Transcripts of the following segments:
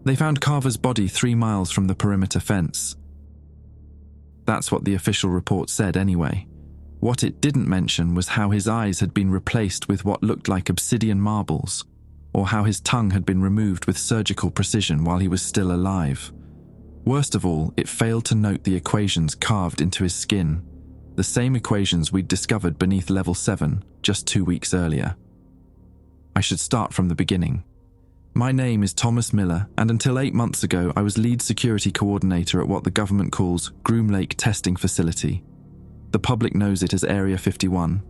They found Carver's body 3 miles from the perimeter fence. That's what the official report said anyway. What it didn't mention was how his eyes had been replaced with what looked like obsidian marbles, or how his tongue had been removed with surgical precision while he was still alive. Worst of all, it failed to note the equations carved into his skin, the same equations we'd discovered beneath level 7 just 2 weeks earlier. I should start from the beginning. My name is Thomas Miller, and until 8 months ago, I was lead security coordinator at what the government calls Groom Lake Testing Facility. The public knows it as Area 51.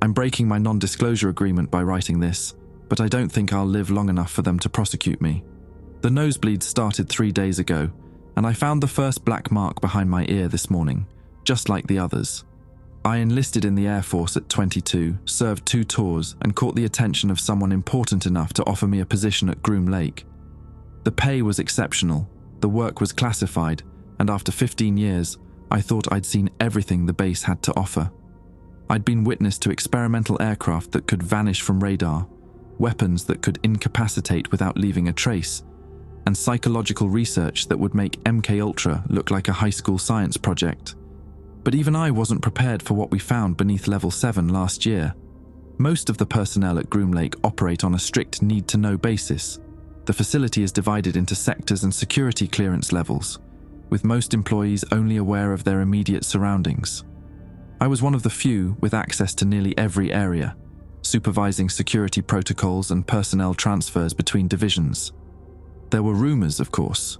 I'm breaking my non-disclosure agreement by writing this, but I don't think I'll live long enough for them to prosecute me. The nosebleeds started 3 days ago, and I found the first black mark behind my ear this morning, just like the others. I enlisted in the Air Force at 22, served 2 tours, and caught the attention of someone important enough to offer me a position at Groom Lake. The pay was exceptional, the work was classified, and after 15 years, I thought I'd seen everything the base had to offer. I'd been witness to experimental aircraft that could vanish from radar, weapons that could incapacitate without leaving a trace, and psychological research that would make MKUltra look like a high school science project. But even I wasn't prepared for what we found beneath level 7 last year. Most of the personnel at Groom Lake operate on a strict need-to-know basis. The facility is divided into sectors and security clearance levels, with most employees only aware of their immediate surroundings. I was one of the few with access to nearly every area, supervising security protocols and personnel transfers between divisions. There were rumors, of course.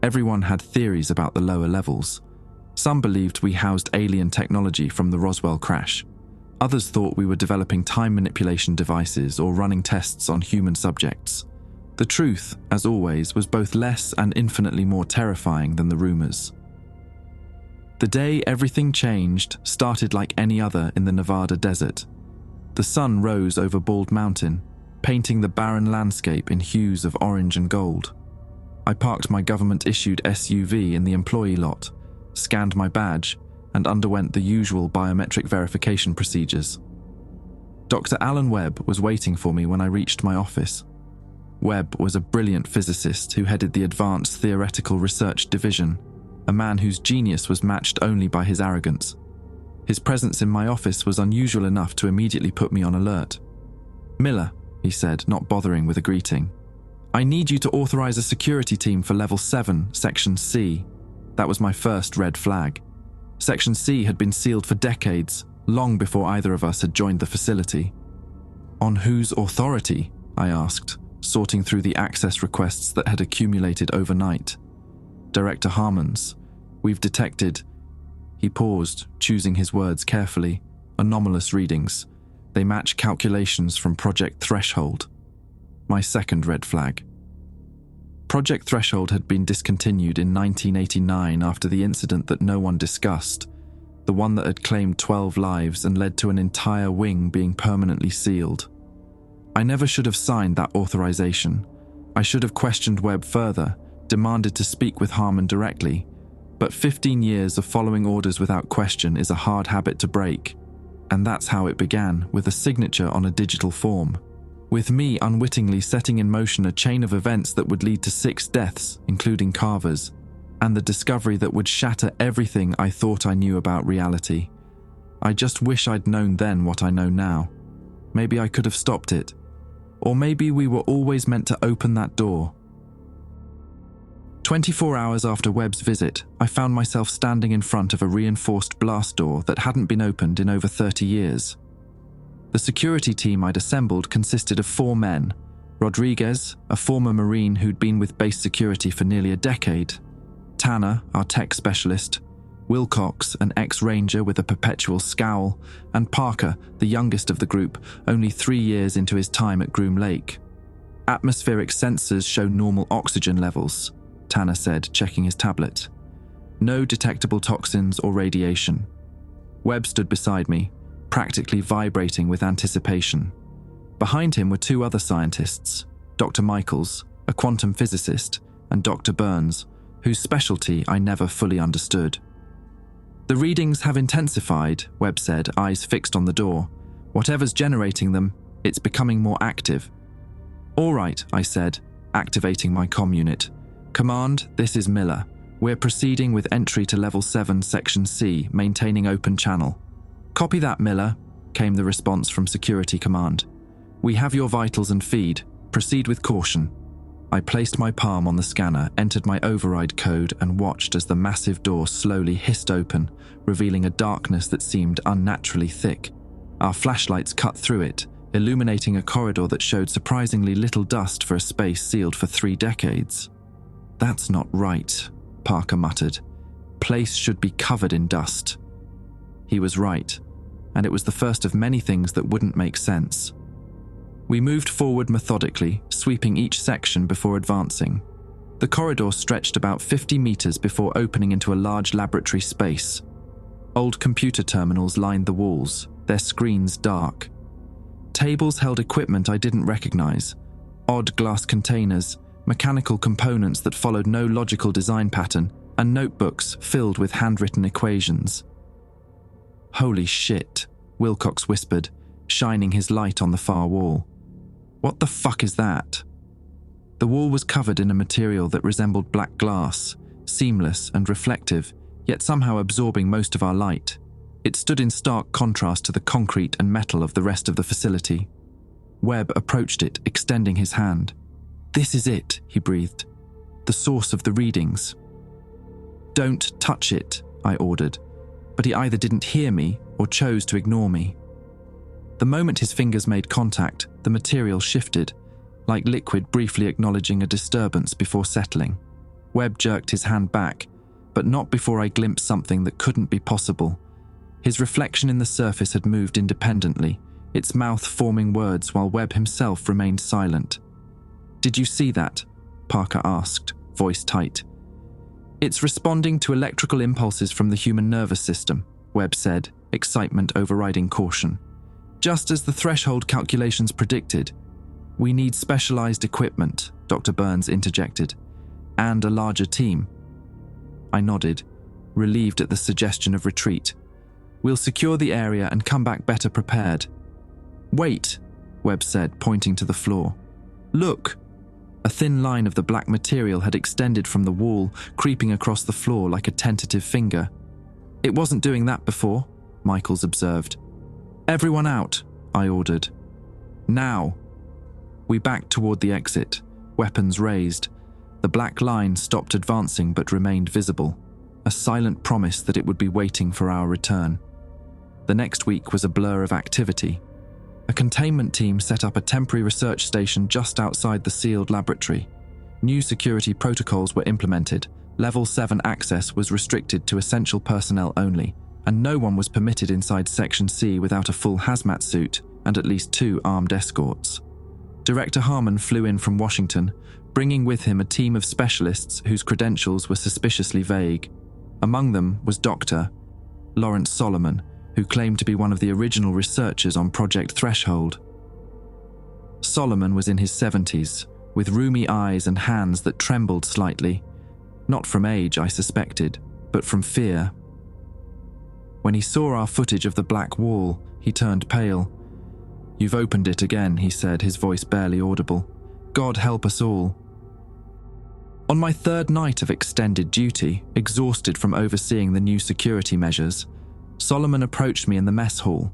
Everyone had theories about the lower levels. Some believed we housed alien technology from the Roswell crash. Others thought we were developing time manipulation devices or running tests on human subjects. The truth, as always, was both less and infinitely more terrifying than the rumors. The day everything changed started like any other in the Nevada desert. The sun rose over Bald Mountain, painting the barren landscape in hues of orange and gold. I parked my government-issued SUV in the employee lot, scanned my badge, and underwent the usual biometric verification procedures. Dr. Alan Webb was waiting for me when I reached my office. Webb was a brilliant physicist who headed the Advanced Theoretical Research Division, a man whose genius was matched only by his arrogance. His presence in my office was unusual enough to immediately put me on alert. "Miller," he said, not bothering with a greeting, "I need you to authorize a security team for Level 7, Section C." That was my first red flag. Section C had been sealed for decades, long before either of us had joined the facility. "On whose authority?" I asked, sorting through the access requests that had accumulated overnight. "Director Harmon's. We've detected..." He paused, choosing his words carefully. "Anomalous readings. They match calculations from Project Threshold." My second red flag. Project Threshold had been discontinued in 1989 after the incident that no one discussed, the one that had claimed 12 lives and led to an entire wing being permanently sealed. I never should have signed that authorization. I should have questioned Webb further, demanded to speak with Harmon directly, but 15 years of following orders without question is a hard habit to break, and that's how it began, with a signature on a digital form. With me unwittingly setting in motion a chain of events that would lead to 6 deaths, including Carver's, and the discovery that would shatter everything I thought I knew about reality. I just wish I'd known then what I know now. Maybe I could have stopped it. Or maybe we were always meant to open that door. 24 hours after Webb's visit, I found myself standing in front of a reinforced blast door that hadn't been opened in over 30 years. The security team I'd assembled consisted of 4 men: Rodriguez, a former Marine who'd been with base security for nearly a decade; Tanner, our tech specialist; Wilcox, an ex-ranger with a perpetual scowl; and Parker, the youngest of the group, only 3 years into his time at Groom Lake. "Atmospheric sensors show normal oxygen levels," Tanner said, checking his tablet. "No detectable toxins or radiation." Webb stood beside me, practically vibrating with anticipation. Behind him were 2 other scientists, Dr. Michaels, a quantum physicist, and Dr. Burns, whose specialty I never fully understood. "The readings have intensified," Webb said, eyes fixed on the door. "Whatever's generating them, it's becoming more active." "All right," I said. activating my comm unit. "Command, this is Miller. We're proceeding with entry to Level 7, Section C, maintaining open channel." "Copy that, Miller," came the response from Security Command. "We have your vitals and feed. Proceed with caution." I placed my palm on the scanner, entered my override code, and watched as the massive door slowly hissed open, revealing a darkness that seemed unnaturally thick. Our flashlights cut through it, illuminating a corridor that showed surprisingly little dust for a space sealed for 3 decades. "That's not right," Parker muttered. "Place should be covered in dust." He was right, and it was the first of many things that wouldn't make sense. We moved forward methodically, sweeping each section before advancing. The corridor stretched about 50 meters before opening into a large laboratory space. Old computer terminals lined the walls, their screens dark. Tables held equipment I didn't recognize, odd glass containers, mechanical components that followed no logical design pattern, and notebooks filled with handwritten equations. "Holy shit," Wilcox whispered, shining his light on the far wall. "What the fuck is that?" The wall was covered in a material that resembled black glass, seamless and reflective, yet somehow absorbing most of our light. It stood in stark contrast to the concrete and metal of the rest of the facility. Webb approached it, extending his hand. "This is it," he breathed. "The source of the readings." "Don't touch it," I ordered, but he either didn't hear me or chose to ignore me. The moment his fingers made contact, the material shifted, like liquid briefly acknowledging a disturbance before settling. Webb jerked his hand back, but not before I glimpsed something that couldn't be possible. His reflection in the surface had moved independently, its mouth forming words while Webb himself remained silent. "Did you see that?" Parker asked, voice tight. "It's responding to electrical impulses from the human nervous system," Webb said, excitement overriding caution. "Just as the threshold calculations predicted. We need specialized equipment," Dr. Burns interjected, "and a larger team." I nodded, relieved at the suggestion of retreat. "We'll secure the area and come back better prepared." "Wait," Webb said, pointing to the floor. "Look!" A thin line of the black material had extended from the wall, creeping across the floor like a tentative finger. "It wasn't doing that before," Michaels observed. "Everyone out," I ordered. "Now." We backed toward the exit, weapons raised. The black line stopped advancing but remained visible, a silent promise that it would be waiting for our return. The next week was a blur of activity. A containment team set up a temporary research station just outside the sealed laboratory. New security protocols were implemented. Level 7 access was restricted to essential personnel only, and no one was permitted inside Section C without a full hazmat suit and at least 2 armed escorts. Director Harmon flew in from Washington, bringing with him a team of specialists whose credentials were suspiciously vague. Among them was Dr. Lawrence Solomon, who claimed to be one of the original researchers on Project Threshold. Solomon was in his 70s, with rheumy eyes and hands that trembled slightly, not from age, I suspected, but from fear. When he saw our footage of the black wall, he turned pale. "You've opened it again," he said, his voice barely audible. "God help us all." On my 3rd night of extended duty, exhausted from overseeing the new security measures, Solomon approached me in the mess hall.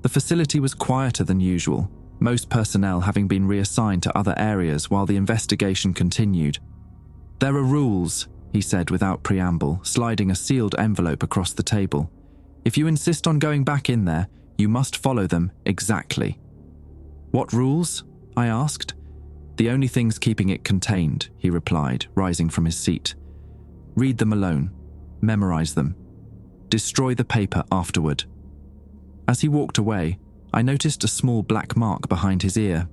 The facility was quieter than usual, most personnel having been reassigned to other areas while the investigation continued. "There are rules," he said without preamble, sliding a sealed envelope across the table. "If you insist on going back in there, you must follow them exactly." "What rules?" I asked. "The only things keeping it contained," he replied, rising from his seat. "Read them alone. Memorize them. Destroy the paper afterward." As he walked away, I noticed a small black mark behind his ear,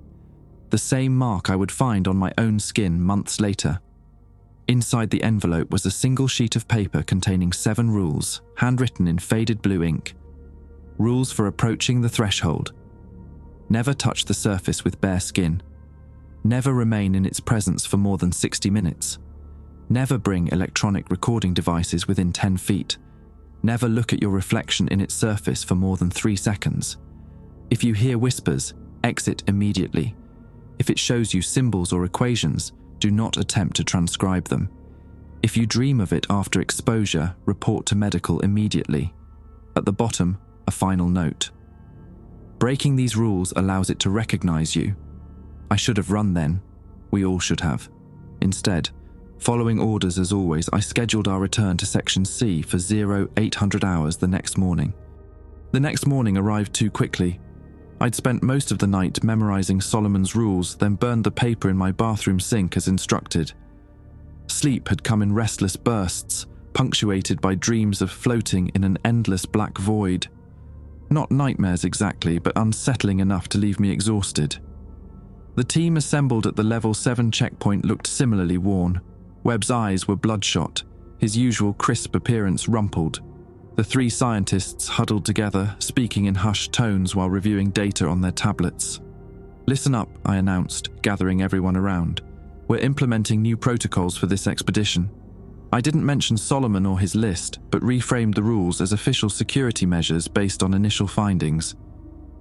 the same mark I would find on my own skin months later. Inside the envelope was a single sheet of paper containing 7 rules, handwritten in faded blue ink. Rules for approaching the threshold. Never touch the surface with bare skin. Never remain in its presence for more than 60 minutes. Never bring electronic recording devices within 10 feet. Never look at your reflection in its surface for more than 3 seconds. If you hear whispers, exit immediately. If it shows you symbols or equations, do not attempt to transcribe them. If you dream of it after exposure, report to medical immediately. At the bottom, a final note. Breaking these rules allows it to recognize you. I should have run then. We all should have. Instead, following orders as always, I scheduled our return to Section C for 0800 hours the next morning. The next morning arrived too quickly. I'd spent most of the night memorizing Solomon's rules, then burned the paper in my bathroom sink as instructed. Sleep had come in restless bursts, punctuated by dreams of floating in an endless black void. Not nightmares exactly, but unsettling enough to leave me exhausted. The team assembled at the Level 7 checkpoint looked similarly worn. Webb's eyes were bloodshot, his usual crisp appearance rumpled. The three scientists huddled together, speaking in hushed tones while reviewing data on their tablets. "Listen up," I announced, gathering everyone around. "We're implementing new protocols for this expedition." I didn't mention Solomon or his list, but reframed the rules as official security measures based on initial findings.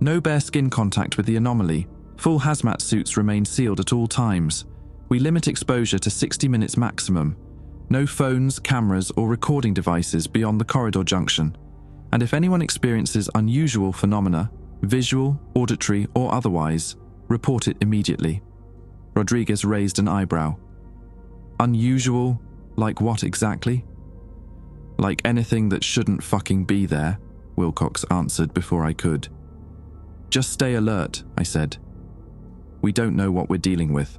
No bare skin contact with the anomaly. Full hazmat suits remain sealed at all times. We limit exposure to 60 minutes maximum. No phones, cameras, or recording devices beyond the corridor junction. And if anyone experiences unusual phenomena, visual, auditory, or otherwise, report it immediately. Rodriguez raised an eyebrow. Unusual? Like what exactly? Like anything that shouldn't fucking be there, Wilcox answered before I could. Just stay alert, I said. We don't know what we're dealing with.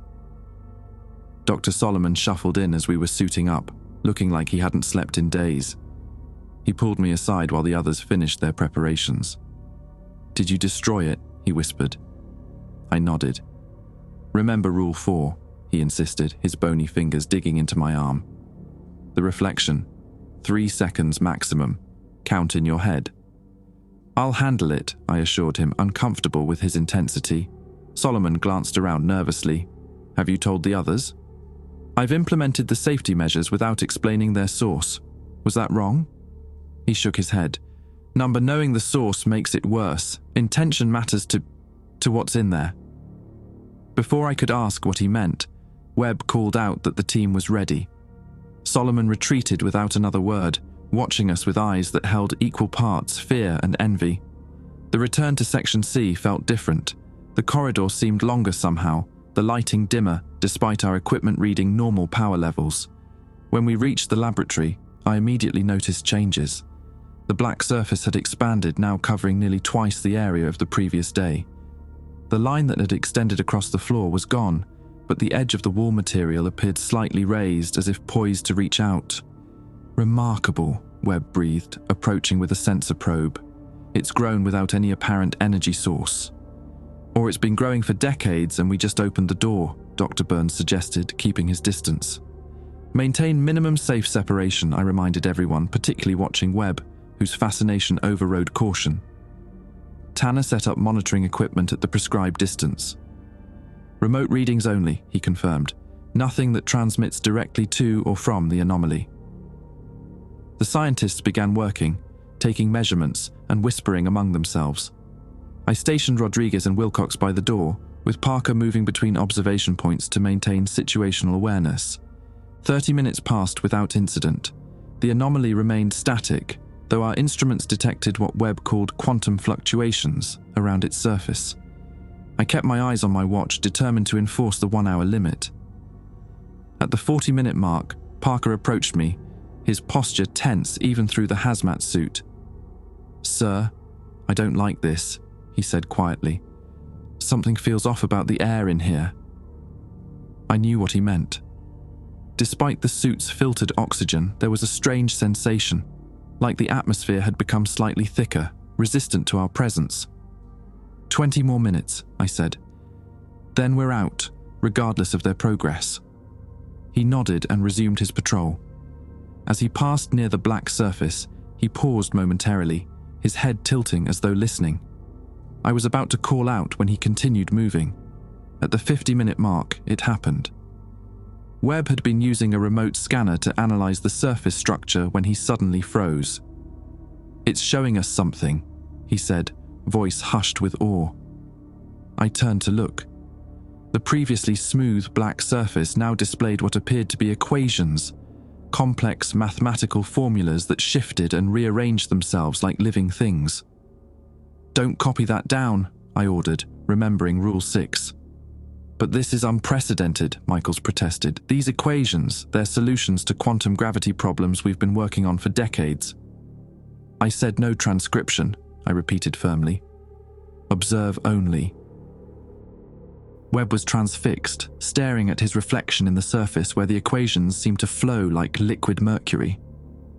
Dr. Solomon shuffled in as we were suiting up, looking like he hadn't slept in days. He pulled me aside while the others finished their preparations. Did you destroy it? He whispered. I nodded. Remember Rule 4, he insisted, his bony fingers digging into my arm. The reflection, 3 seconds maximum. Count in your head. I'll handle it, I assured him, uncomfortable with his intensity. Solomon glanced around nervously. Have you told the others? I've implemented the safety measures without explaining their source. Was that wrong? He shook his head. Number, knowing the source makes it worse. Intention matters to what's in there. Before I could ask what he meant, Webb called out that the team was ready. Solomon retreated without another word, watching us with eyes that held equal parts fear and envy. The return to Section C felt different. The corridor seemed longer somehow, the lighting dimmer despite our equipment reading normal power levels. When we reached the laboratory, I immediately noticed changes. The black surface had expanded, now covering nearly twice the area of the previous day. The line that had extended across the floor was gone, but the edge of the wall material appeared slightly raised, as if poised to reach out. Remarkable, Webb breathed, approaching with a sensor probe. It's grown without any apparent energy source. Or it's been growing for decades and we just opened the door, Dr. Burns suggested, keeping his distance. Maintain minimum safe separation, I reminded everyone, particularly watching Webb, whose fascination overrode caution. Tanner set up monitoring equipment at the prescribed distance. Remote readings only, he confirmed. Nothing that transmits directly to or from the anomaly. The scientists began working, taking measurements and whispering among themselves. I stationed Rodriguez and Wilcox by the door, with Parker moving between observation points to maintain situational awareness. 30 minutes passed without incident. The anomaly remained static, though our instruments detected what Webb called quantum fluctuations around its surface. I kept my eyes on my watch, determined to enforce the 1-hour limit. At the 40-minute mark, Parker approached me, his posture tense even through the hazmat suit. Sir, I don't like this, he said quietly. Something feels off about the air in here. I knew what he meant. Despite the suit's filtered oxygen, there was a strange sensation, like the atmosphere had become slightly thicker, resistant to our presence. 20 more minutes, I said. Then we're out, regardless of their progress. He nodded and resumed his patrol. As he passed near the black surface, he paused momentarily, his head tilting as though listening. I was about to call out when he continued moving. At the 50-minute mark, it happened. Webb had been using a remote scanner to analyze the surface structure when he suddenly froze. It's showing us something, he said, voice hushed with awe. I turned to look. The previously smooth black surface now displayed what appeared to be equations, complex mathematical formulas that shifted and rearranged themselves like living things. "Don't copy that down," I ordered, remembering Rule 6. "But this is unprecedented," Michaels protested. "These equations, they're solutions to quantum gravity problems we've been working on for decades." "I said no transcription," I repeated firmly. "Observe only." Webb was transfixed, staring at his reflection in the surface where the equations seemed to flow like liquid mercury.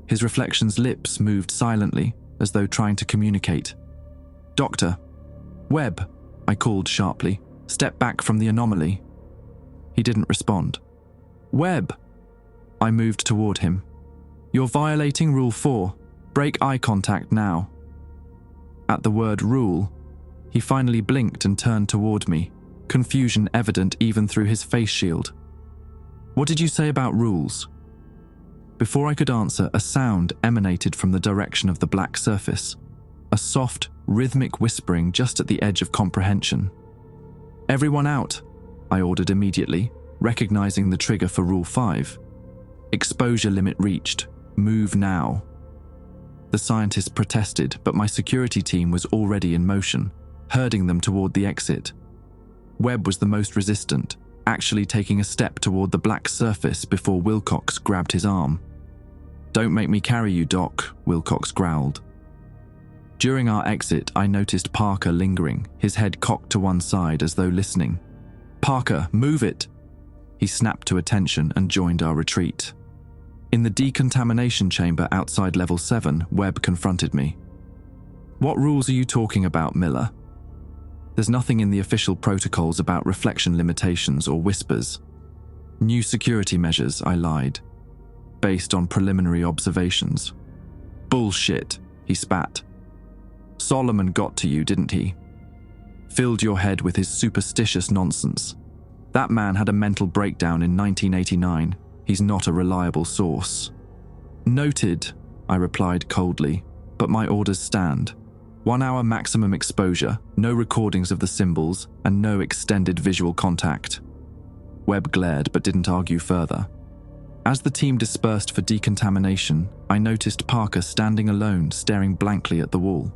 His reflection's lips moved silently, as though trying to communicate. "Doctor, Webb," I called sharply. "Step back from the anomaly." He didn't respond. "Webb!" I moved toward him. "You're violating Rule 4. Break eye contact now." At the word rule, he finally blinked and turned toward me, confusion evident even through his face shield. "What did you say about rules?" Before I could answer, a sound emanated from the direction of the black surface, a soft, rhythmic whispering just at the edge of comprehension. "Everyone out," I ordered immediately, recognizing the trigger for Rule 5. "Exposure limit reached. Move now." The scientists protested, but my security team was already in motion, herding them toward the exit. Webb was the most resistant, actually taking a step toward the black surface before Wilcox grabbed his arm. "Don't make me carry you, Doc," Wilcox growled. During our exit, I noticed Parker lingering, his head cocked to one side as though listening. "Parker, move it!" He snapped to attention and joined our retreat. In the decontamination chamber outside Level 7, Webb confronted me. "What rules are you talking about, Miller?" "There's nothing in the official protocols about reflection limitations or whispers. New security measures," I lied, "based on preliminary observations." "Bullshit," he spat. "Solomon got to you, didn't he? Filled your head with his superstitious nonsense. That man had a mental breakdown in 1989. He's not a reliable source." "Noted," I replied coldly, "but my orders stand. 1 hour maximum exposure, no recordings of the symbols, and no extended visual contact." Webb glared but didn't argue further. As the team dispersed for decontamination, I noticed Parker standing alone, staring blankly at the wall.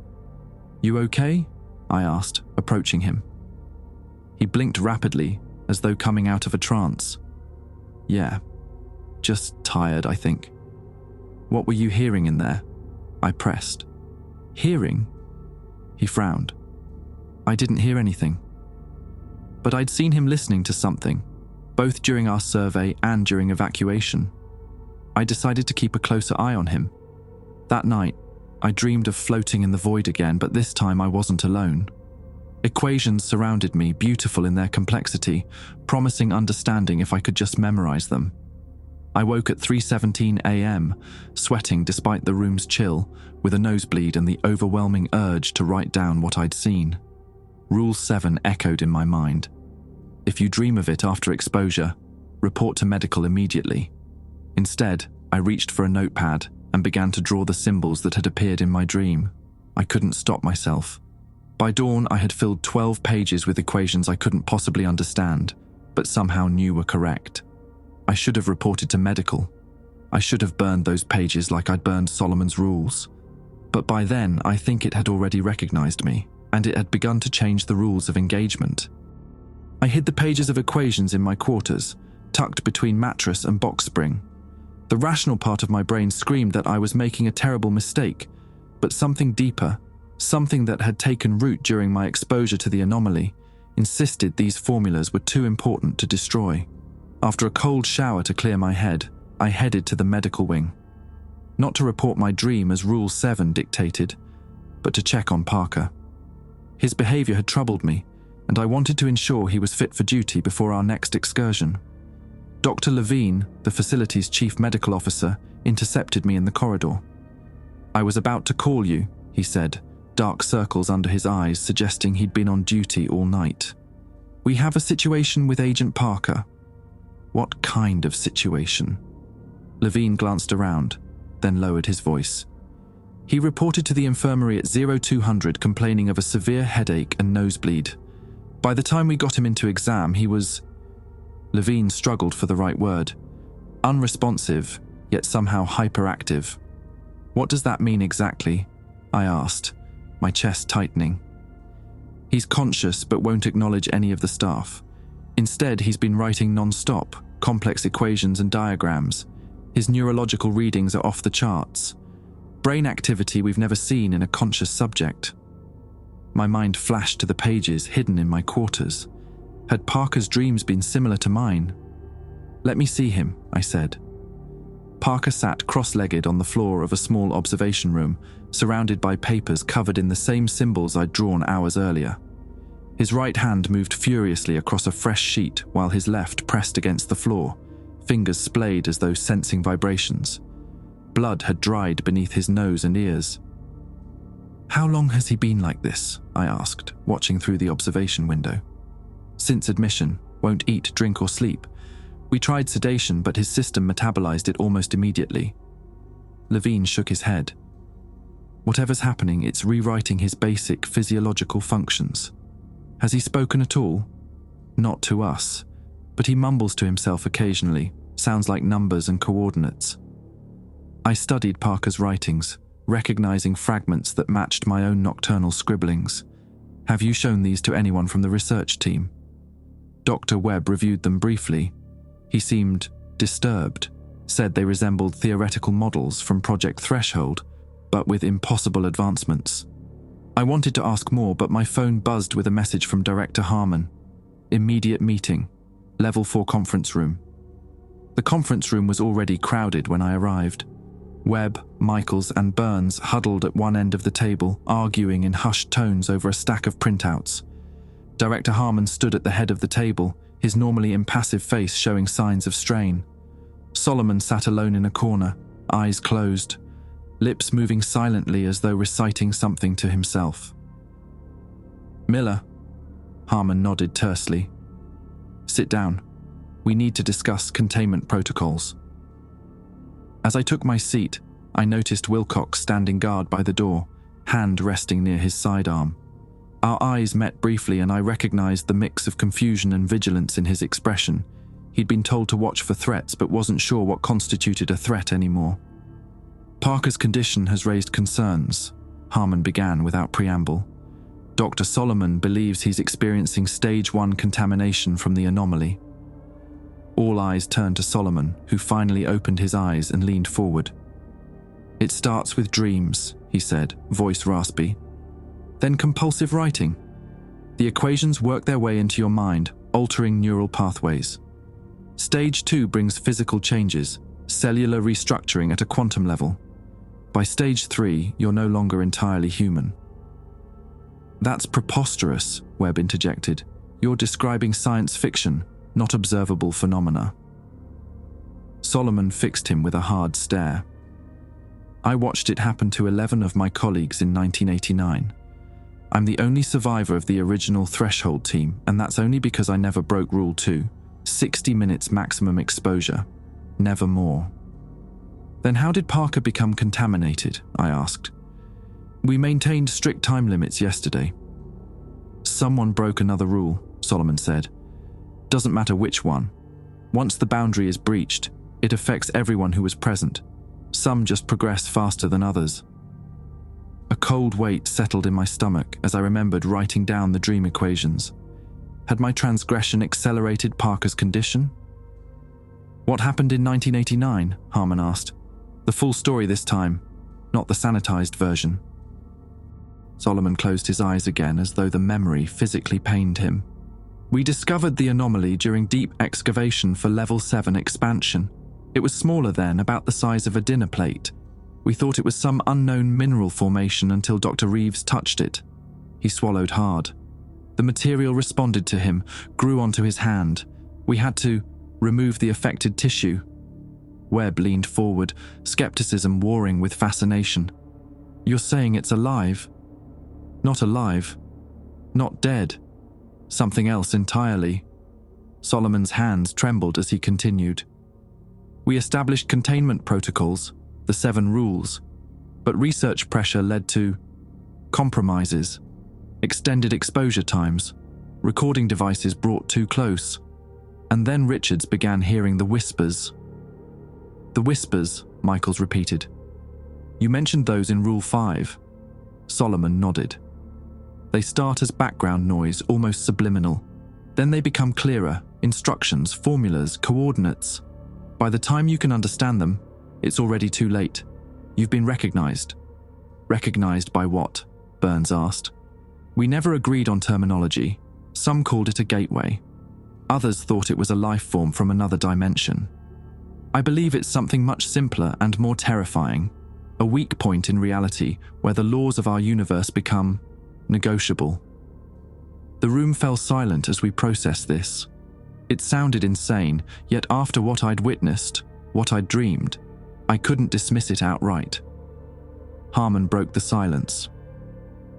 "You okay?" I asked, approaching him. He blinked rapidly, as though coming out of a trance. "Yeah, just tired, I think." "What were you hearing in there?" I pressed. "Hearing?" He frowned. "I didn't hear anything. But I'd seen him listening to something, both during our survey and during evacuation. I decided to keep a closer eye on him. That night, I dreamed of floating in the void again, but this time I wasn't alone. Equations surrounded me, beautiful in their complexity, promising understanding if I could just memorize them. I woke at 3:17 a.m., sweating despite the room's chill, with a nosebleed and the overwhelming urge to write down what I'd seen. Rule 7 echoed in my mind. If you dream of it after exposure, report to medical immediately. Instead, I reached for a notepad and began to draw the symbols that had appeared in my dream. I couldn't stop myself. By dawn, I had filled 12 pages with equations I couldn't possibly understand, but somehow knew were correct. I should have reported to medical. I should have burned those pages like I'd burned Solomon's rules. But by then, I think it had already recognized me, and it had begun to change the rules of engagement. I hid the pages of equations in my quarters, tucked between mattress and box spring. The rational part of my brain screamed that I was making a terrible mistake, but something deeper, something that had taken root during my exposure to the anomaly, insisted these formulas were too important to destroy. After a cold shower to clear my head, I headed to the medical wing. Not to report my dream as Rule 7 dictated, but to check on Parker. His behavior had troubled me, and I wanted to ensure he was fit for duty before our next excursion. Dr. Levine, the facility's chief medical officer, intercepted me in the corridor. "I was about to call you," he said, dark circles under his eyes suggesting he'd been on duty all night. "We have a situation with Agent Parker." "What kind of situation?" Levine glanced around, then lowered his voice. "He reported to the infirmary at 0200 complaining of a severe headache and nosebleed. By the time we got him into exam, he was... Levine struggled for the right word. Unresponsive, yet somehow hyperactive. What does that mean exactly? I asked, my chest tightening. He's conscious but won't acknowledge any of the staff. Instead, he's been writing non-stop, complex equations and diagrams. His neurological readings are off the charts. Brain activity we've never seen in a conscious subject. My mind flashed to the pages hidden in my quarters. Had Parker's dreams been similar to mine? Let me see him, I said. Parker sat cross-legged on the floor of a small observation room, surrounded by papers covered in the same symbols I'd drawn hours earlier. His right hand moved furiously across a fresh sheet while his left pressed against the floor, fingers splayed as though sensing vibrations. Blood had dried beneath his nose and ears. How long has he been like this? I asked, watching through the observation window. Since admission, won't eat, drink or sleep. We tried sedation, but his system metabolized it almost immediately. Levine shook his head. Whatever's happening, it's rewriting his basic physiological functions. Has he spoken at all? Not to us, but he mumbles to himself occasionally, sounds like numbers and coordinates. I studied Parker's writings, recognizing fragments that matched my own nocturnal scribblings. Have you shown these to anyone from the research team? Dr. Webb reviewed them briefly. He seemed disturbed, said they resembled theoretical models from Project Threshold, but with impossible advancements. I wanted to ask more, but my phone buzzed with a message from Director Harmon. Immediate meeting. Level 4 conference room. The conference room was already crowded when I arrived. Webb, Michaels, and Burns huddled at one end of the table, arguing in hushed tones over a stack of printouts. Director Harmon stood at the head of the table, his normally impassive face showing signs of strain. Solomon sat alone in a corner, eyes closed, lips moving silently as though reciting something to himself. Miller, Harmon nodded tersely. Sit down. We need to discuss containment protocols. As I took my seat, I noticed Wilcox standing guard by the door, hand resting near his sidearm. Our eyes met briefly and I recognized the mix of confusion and vigilance in his expression. He'd been told to watch for threats but wasn't sure what constituted a threat anymore. Parker's condition has raised concerns, Harmon began without preamble. Dr. Solomon believes he's experiencing stage 1 contamination from the anomaly. All eyes turned to Solomon, who finally opened his eyes and leaned forward. It starts with dreams, he said, voice raspy. Then compulsive writing. The equations work their way into your mind, altering neural pathways. Stage 2 brings physical changes, cellular restructuring at a quantum level. By stage 3, you're no longer entirely human. That's preposterous, Webb interjected. You're describing science fiction, not observable phenomena. Solomon fixed him with a hard stare. I watched it happen to 11 of my colleagues in 1989. I'm the only survivor of the original Threshold team, and that's only because I never broke Rule 2, 60 minutes maximum exposure, never more. Then how did Parker become contaminated? I asked. We maintained strict time limits yesterday. Someone broke another rule, Solomon said. Doesn't matter which one. Once the boundary is breached, it affects everyone who was present. Some just progress faster than others. A cold weight settled in my stomach as I remembered writing down the dream equations. Had my transgression accelerated Parker's condition? What happened in 1989? Harmon asked. The full story this time, not the sanitized version. Solomon closed his eyes again as though the memory physically pained him. We discovered the anomaly during deep excavation for Level 7 expansion. It was smaller then, about the size of a dinner plate. We thought it was some unknown mineral formation until Dr. Reeves touched it. He swallowed hard. The material responded to him, grew onto his hand. We had to remove the affected tissue. Webb leaned forward, skepticism warring with fascination. You're saying it's alive? Not alive. Not dead. Something else entirely. Solomon's hands trembled as he continued. We established containment protocols, the 7 rules, but research pressure led to compromises, extended exposure times, recording devices brought too close. And then Richards began hearing the whispers. The whispers, Michaels repeated. You mentioned those in Rule 5. Solomon nodded. They start as background noise, almost subliminal. Then they become clearer, instructions, formulas, coordinates. By the time you can understand them, it's already too late. You've been recognized. Recognized by what? Burns asked. We never agreed on terminology. Some called it a gateway. Others thought it was a life form from another dimension. I believe it's something much simpler and more terrifying. A weak point in reality where the laws of our universe become negotiable. The room fell silent as we processed this. It sounded insane, yet after what I'd witnessed, what I'd dreamed, I couldn't dismiss it outright. Harmon broke the silence.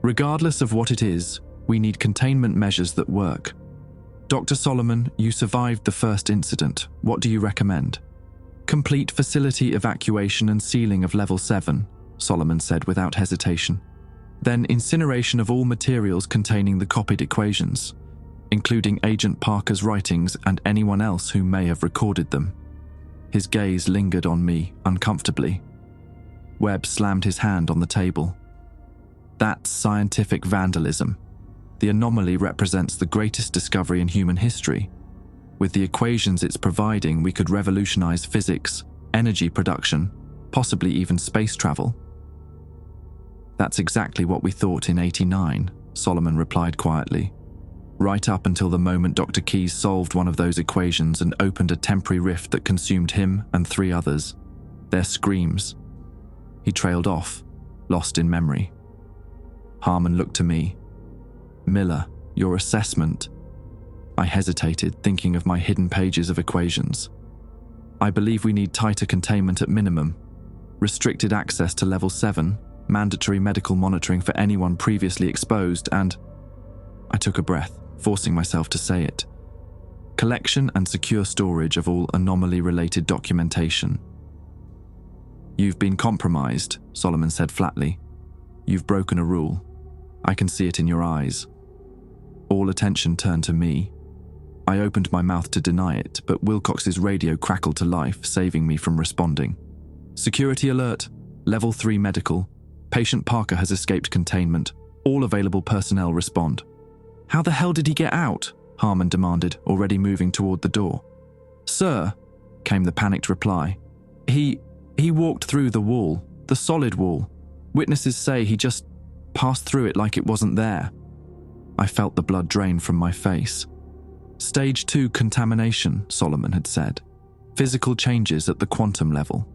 Regardless of what it is, we need containment measures that work. Dr. Solomon, you survived the first incident. What do you recommend? Complete facility evacuation and sealing of Level 7, Solomon said without hesitation. Then incineration of all materials containing the copied equations, including Agent Parker's writings and anyone else who may have recorded them. His gaze lingered on me uncomfortably. Webb slammed his hand on the table. That's scientific vandalism. The anomaly represents the greatest discovery in human history. With the equations it's providing, we could revolutionize physics, energy production, possibly even space travel. That's exactly what we thought in '89, Solomon replied quietly. Right up until the moment Dr. Keyes solved one of those equations and opened a temporary rift that consumed him and 3 others. Their screams. He trailed off, lost in memory. Harmon looked to me. Miller, your assessment. I hesitated, thinking of my hidden pages of equations. I believe we need tighter containment at minimum, restricted access to Level 7, mandatory medical monitoring for anyone previously exposed, and I took a breath, forcing myself to say it. Collection and secure storage of all anomaly-related documentation. You've been compromised, Solomon said flatly. You've broken a rule. I can see it in your eyes. All attention turned to me. I opened my mouth to deny it, but Wilcox's radio crackled to life, saving me from responding. Security alert. Level 3 medical. Patient Parker has escaped containment. All available personnel respond. How the hell did he get out? Harmon demanded, already moving toward the door. Sir, came the panicked reply. He walked through the wall, the solid wall. Witnesses say he just passed through it like it wasn't there. I felt the blood drain from my face. Stage 2 contamination, Solomon had said. Physical changes at the quantum level.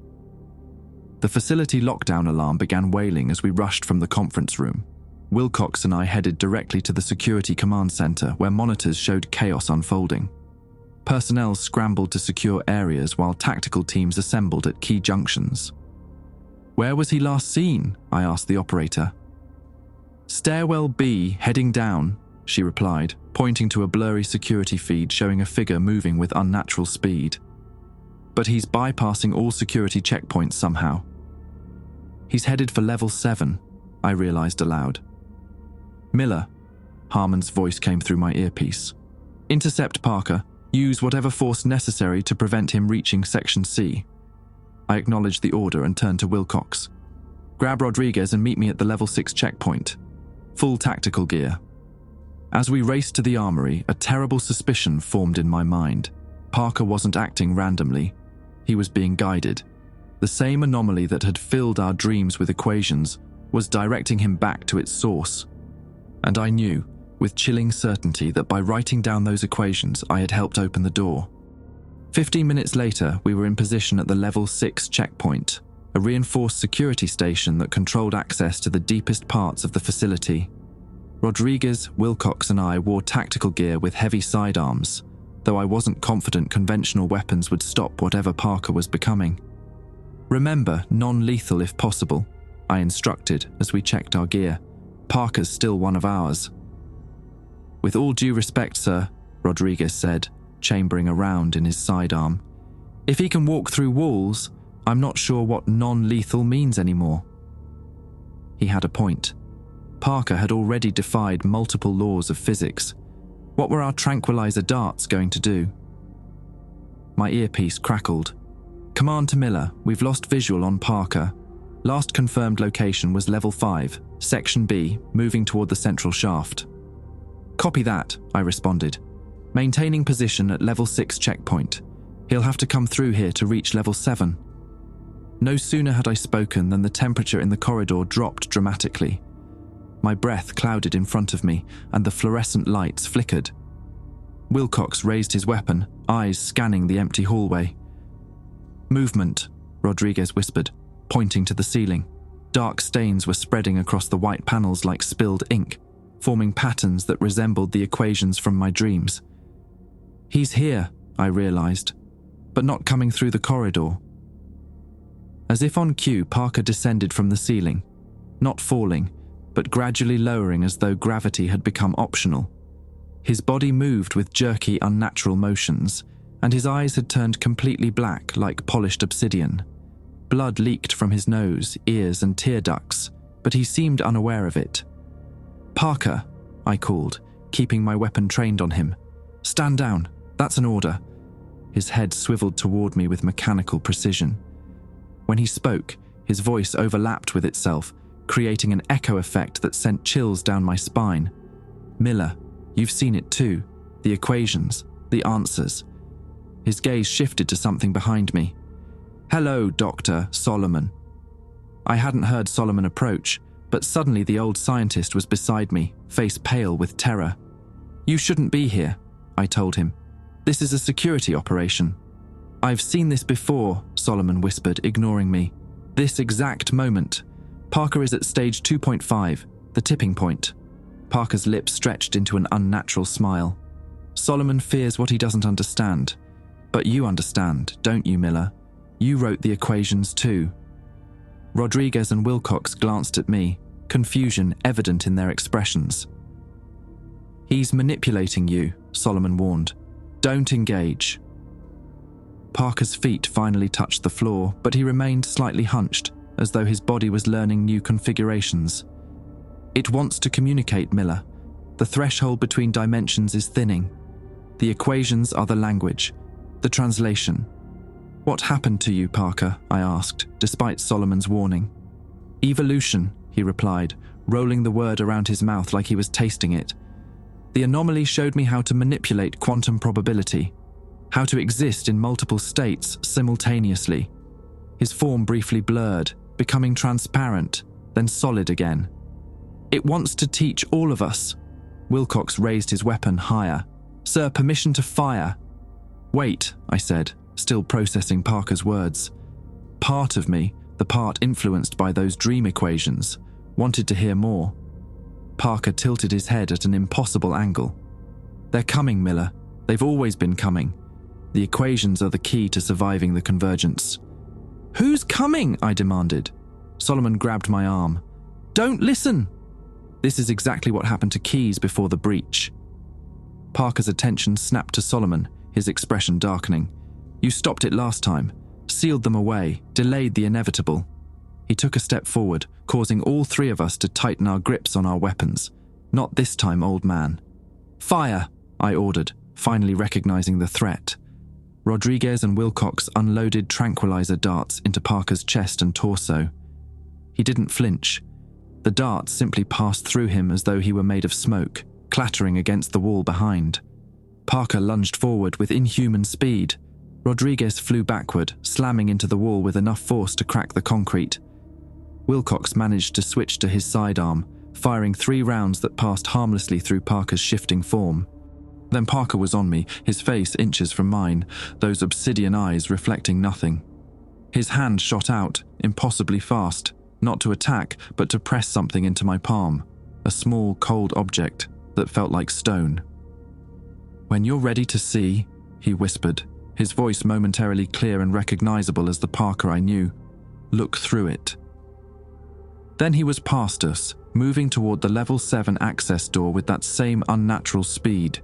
The facility lockdown alarm began wailing as we rushed from the conference room. Wilcox and I headed directly to the security command center where monitors showed chaos unfolding. Personnel scrambled to secure areas while tactical teams assembled at key junctions. Where was he last seen? I asked the operator. Stairwell B, heading down, she replied, pointing to a blurry security feed showing a figure moving with unnatural speed. But he's bypassing all security checkpoints somehow. He's headed for Level 7, I realized aloud. Miller, Harmon's voice came through my earpiece. Intercept Parker. Use whatever force necessary to prevent him reaching Section C. I acknowledged the order and turned to Wilcox. Grab Rodriguez and meet me at the Level 6 checkpoint. Full tactical gear. As we raced to the armory, a terrible suspicion formed in my mind. Parker wasn't acting randomly. He was being guided. The same anomaly that had filled our dreams with equations was directing him back to its source. And I knew, with chilling certainty, that by writing down those equations, I had helped open the door. 15 minutes later, we were in position at the Level 6 checkpoint, a reinforced security station that controlled access to the deepest parts of the facility. Rodriguez, Wilcox and I wore tactical gear with heavy sidearms, though I wasn't confident conventional weapons would stop whatever Parker was becoming. Remember, non-lethal if possible, I instructed as we checked our gear. Parker's still one of ours. With all due respect, sir, Rodriguez said, chambering around in his sidearm. If he can walk through walls, I'm not sure what non-lethal means anymore. He had a point. Parker had already defied multiple laws of physics. What were our tranquilizer darts going to do? My earpiece crackled. Command to Miller, we've lost visual on Parker. Last confirmed location was level 5, section B, moving toward the central shaft. Copy that, I responded. Maintaining position at level 6 checkpoint. He'll have to come through here to reach level 7. No sooner had I spoken than the temperature in the corridor dropped dramatically. My breath clouded in front of me, and the fluorescent lights flickered. Wilcox raised his weapon, eyes scanning the empty hallway. Movement, Rodriguez whispered, pointing to the ceiling. Dark stains were spreading across the white panels like spilled ink, forming patterns that resembled the equations from my dreams. He's here, I realized, but not coming through the corridor. As if on cue, Parker descended from the ceiling, not falling, but gradually lowering as though gravity had become optional. His body moved with jerky, unnatural motions, and his eyes had turned completely black like polished obsidian. Blood leaked from his nose, ears, and tear ducts, but he seemed unaware of it. Parker, I called, keeping my weapon trained on him. Stand down, that's an order. His head swiveled toward me with mechanical precision. When he spoke, his voice overlapped with itself, creating an echo effect that sent chills down my spine. Miller, you've seen it too. The equations, the answers. His gaze shifted to something behind me. Hello, Dr. Solomon. I hadn't heard Solomon approach, but suddenly the old scientist was beside me, face pale with terror. You shouldn't be here, I told him. This is a security operation. I've seen this before, Solomon whispered, ignoring me. This exact moment. Parker is at stage 2.5, the tipping point. Parker's lips stretched into an unnatural smile. Solomon fears what he doesn't understand. But you understand, don't you, Miller? You wrote the equations too. Rodriguez and Wilcox glanced at me, confusion evident in their expressions. He's manipulating you, Solomon warned. Don't engage. Parker's feet finally touched the floor, but he remained slightly hunched, as though his body was learning new configurations. It wants to communicate, Miller. The threshold between dimensions is thinning. The equations are the language, the translation. What happened to you, Parker? I asked, despite Solomon's warning. Evolution, he replied, rolling the word around his mouth like he was tasting it. The anomaly showed me how to manipulate quantum probability, how to exist in multiple states simultaneously. His form briefly blurred, becoming transparent, then solid again. It wants to teach all of us. Wilcox raised his weapon higher. Sir, permission to fire. Wait, I said, still processing Parker's words. Part of me, the part influenced by those dream equations, wanted to hear more. Parker tilted his head at an impossible angle. They're coming, Miller. They've always been coming. The equations are the key to surviving the convergence. Who's coming? I demanded. Solomon grabbed my arm. Don't listen! This is exactly what happened to Keyes before the breach. Parker's attention snapped to Solomon, his expression darkening. You stopped it last time, sealed them away, delayed the inevitable. He took a step forward, causing all three of us to tighten our grips on our weapons. Not this time, old man. Fire, I ordered, finally recognizing the threat. Rodriguez and Wilcox unloaded tranquilizer darts into Parker's chest and torso. He didn't flinch. The darts simply passed through him as though he were made of smoke, clattering against the wall behind. Parker lunged forward with inhuman speed. Rodriguez flew backward, slamming into the wall with enough force to crack the concrete. Wilcox managed to switch to his sidearm, firing 3 rounds that passed harmlessly through Parker's shifting form. Then Parker was on me, his face inches from mine, those obsidian eyes reflecting nothing. His hand shot out, impossibly fast, not to attack, but to press something into my palm, a small, cold object that felt like stone. When you're ready to see, he whispered, his voice momentarily clear and recognizable as the Parker I knew. Look through it. Then he was past us, moving toward the level 7 access door with that same unnatural speed.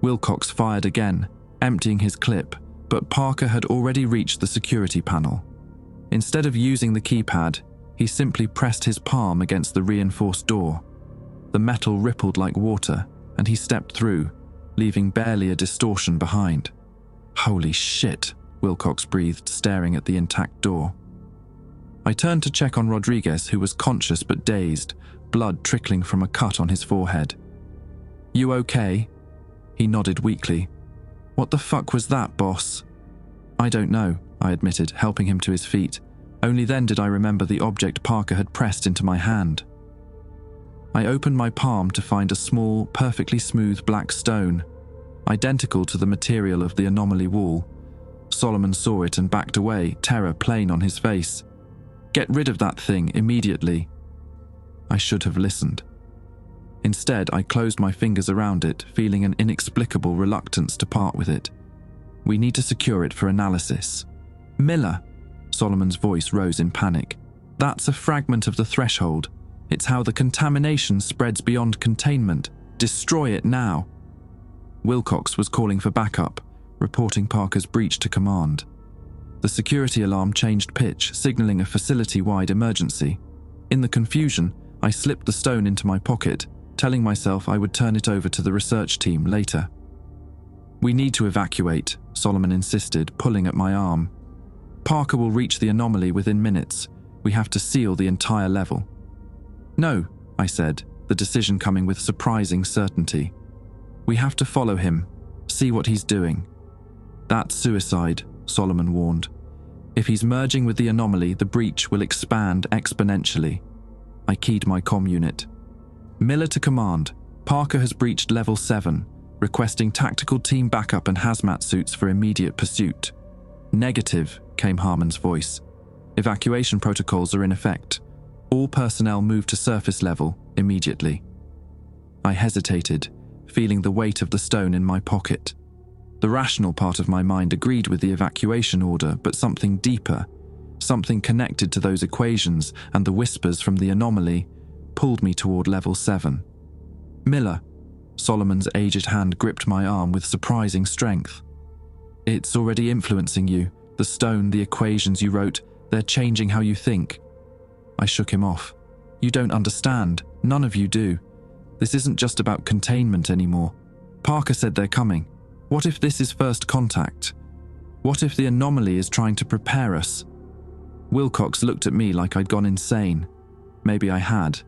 Wilcox fired again, emptying his clip, but Parker had already reached the security panel. Instead of using the keypad, he simply pressed his palm against the reinforced door. The metal rippled like water, and he stepped through, leaving barely a distortion behind. Holy shit, Wilcox breathed, staring at the intact door. I turned to check on Rodriguez, who was conscious but dazed, blood trickling from a cut on his forehead. You okay? He nodded weakly. What the fuck was that, boss? I don't know, I admitted, helping him to his feet. Only then did I remember the object Parker had pressed into my hand. I opened my palm to find a small, perfectly smooth black stone, identical to the material of the anomaly wall. Solomon saw it and backed away, terror plain on his face. Get rid of that thing immediately. I should have listened. Instead, I closed my fingers around it, feeling an inexplicable reluctance to part with it. We need to secure it for analysis. Miller, Solomon's voice rose in panic. That's a fragment of the threshold. It's how the contamination spreads beyond containment. Destroy it now. Wilcox was calling for backup, reporting Parker's breach to command. The security alarm changed pitch, signaling a facility-wide emergency. In the confusion, I slipped the stone into my pocket, telling myself I would turn it over to the research team later. We need to evacuate, Solomon insisted, pulling at my arm. Parker will reach the anomaly within minutes. We have to seal the entire level. No, I said, the decision coming with surprising certainty. We have to follow him, see what he's doing. That's suicide, Solomon warned. If he's merging with the anomaly, the breach will expand exponentially. I keyed my comm unit. Miller to command. Parker has breached level 7, requesting tactical team backup and hazmat suits for immediate pursuit. Negative, came Harmon's voice. Evacuation protocols are in effect. All personnel move to surface level immediately. I hesitated, feeling the weight of the stone in my pocket. The rational part of my mind agreed with the evacuation order, but something deeper, something connected to those equations and the whispers from the anomaly, pulled me toward level 7. Miller, Solomon's aged hand gripped my arm with surprising strength. It's already influencing you. The stone, the equations you wrote, they're changing how you think. I shook him off. You don't understand. None of you do. This isn't just about containment anymore. Parker said they're coming. What if this is first contact? What if the anomaly is trying to prepare us? Wilcox looked at me like I'd gone insane. Maybe I had.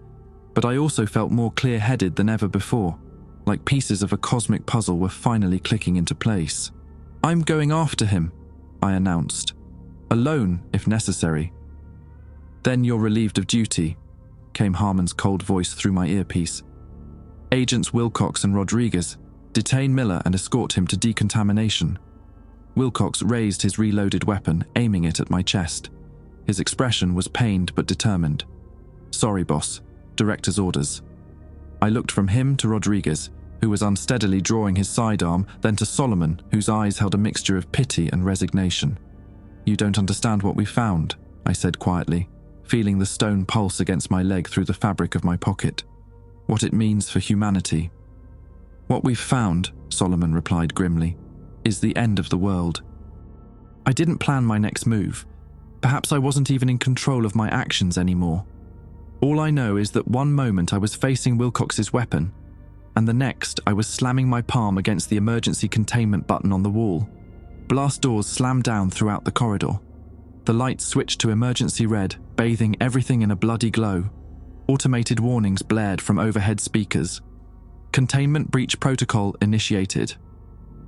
But I also felt more clear-headed than ever before, like pieces of a cosmic puzzle were finally clicking into place. I'm going after him, I announced. Alone, if necessary. Then you're relieved of duty, came Harmon's cold voice through my earpiece. Agents Wilcox and Rodriguez, detain Miller and escort him to decontamination. Wilcox raised his reloaded weapon, aiming it at my chest. His expression was pained but determined. Sorry, boss. Director's orders. I looked from him to Rodriguez, who was unsteadily drawing his sidearm, then to Solomon, whose eyes held a mixture of pity and resignation. You don't understand what we found, I said quietly, feeling the stone pulse against my leg through the fabric of my pocket. What it means for humanity. What we've found, Solomon replied grimly, is the end of the world. I didn't plan my next move. Perhaps I wasn't even in control of my actions anymore. All I know is that one moment I was facing Wilcox's weapon, and the next I was slamming my palm against the emergency containment button on the wall. Blast doors slammed down throughout the corridor. The lights switched to emergency red, bathing everything in a bloody glow. Automated warnings blared from overhead speakers. Containment breach protocol initiated.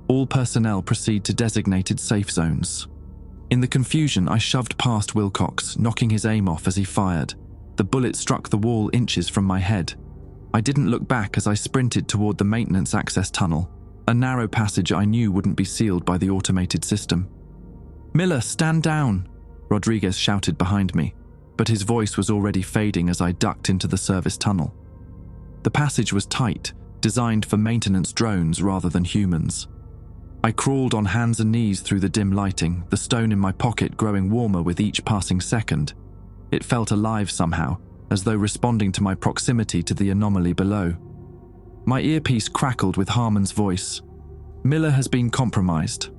All personnel proceed to designated safe zones. In the confusion, I shoved past Wilcox, knocking his aim off as he fired. The bullet struck the wall inches from my head. I didn't look back as I sprinted toward the maintenance access tunnel, a narrow passage I knew wouldn't be sealed by the automated system. Miller, stand down, Rodriguez shouted behind me, but his voice was already fading as I ducked into the service tunnel. The passage was tight, designed for maintenance drones rather than humans. I crawled on hands and knees through the dim lighting, the stone in my pocket growing warmer with each passing second. It felt alive somehow, as though responding to my proximity to the anomaly below. My earpiece crackled with Harmon's voice. Miller has been compromised.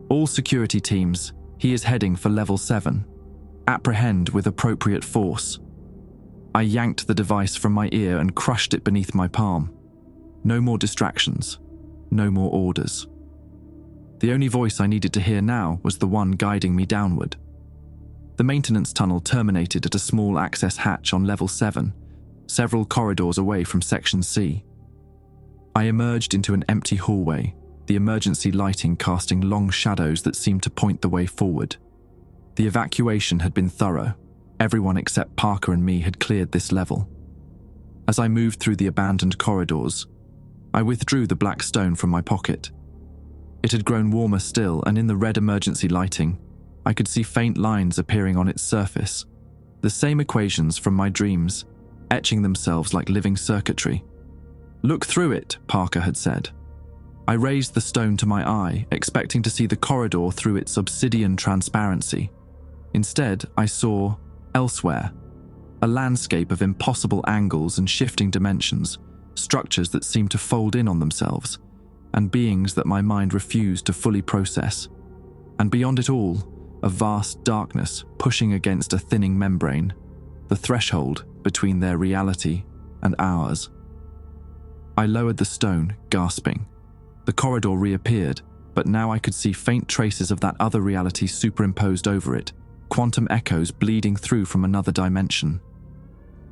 All security teams, he is heading for level 7. Apprehend with appropriate force. I yanked the device from my ear and crushed it beneath my palm. No more distractions. no more orders. The only voice I needed to hear now was the one guiding me downward. The maintenance tunnel terminated at a small access hatch on level 7, several corridors away from Section C. I emerged into an empty hallway, the emergency lighting casting long shadows that seemed to point the way forward. The evacuation had been thorough. Everyone except Parker and me had cleared this level. As I moved through the abandoned corridors, I withdrew the black stone from my pocket. It had grown warmer still, and in the red emergency lighting, I could see faint lines appearing on its surface, the same equations from my dreams, etching themselves like living circuitry. "Look through it," Parker had said. I raised the stone to my eye, expecting to see the corridor through its obsidian transparency. Instead, I saw, elsewhere, a landscape of impossible angles and shifting dimensions, structures that seemed to fold in on themselves, and beings that my mind refused to fully process. And beyond it all, a vast darkness pushing against a thinning membrane, the threshold between their reality and ours. I lowered the stone, gasping. The corridor reappeared, but now I could see faint traces of that other reality superimposed over it, quantum echoes bleeding through from another dimension.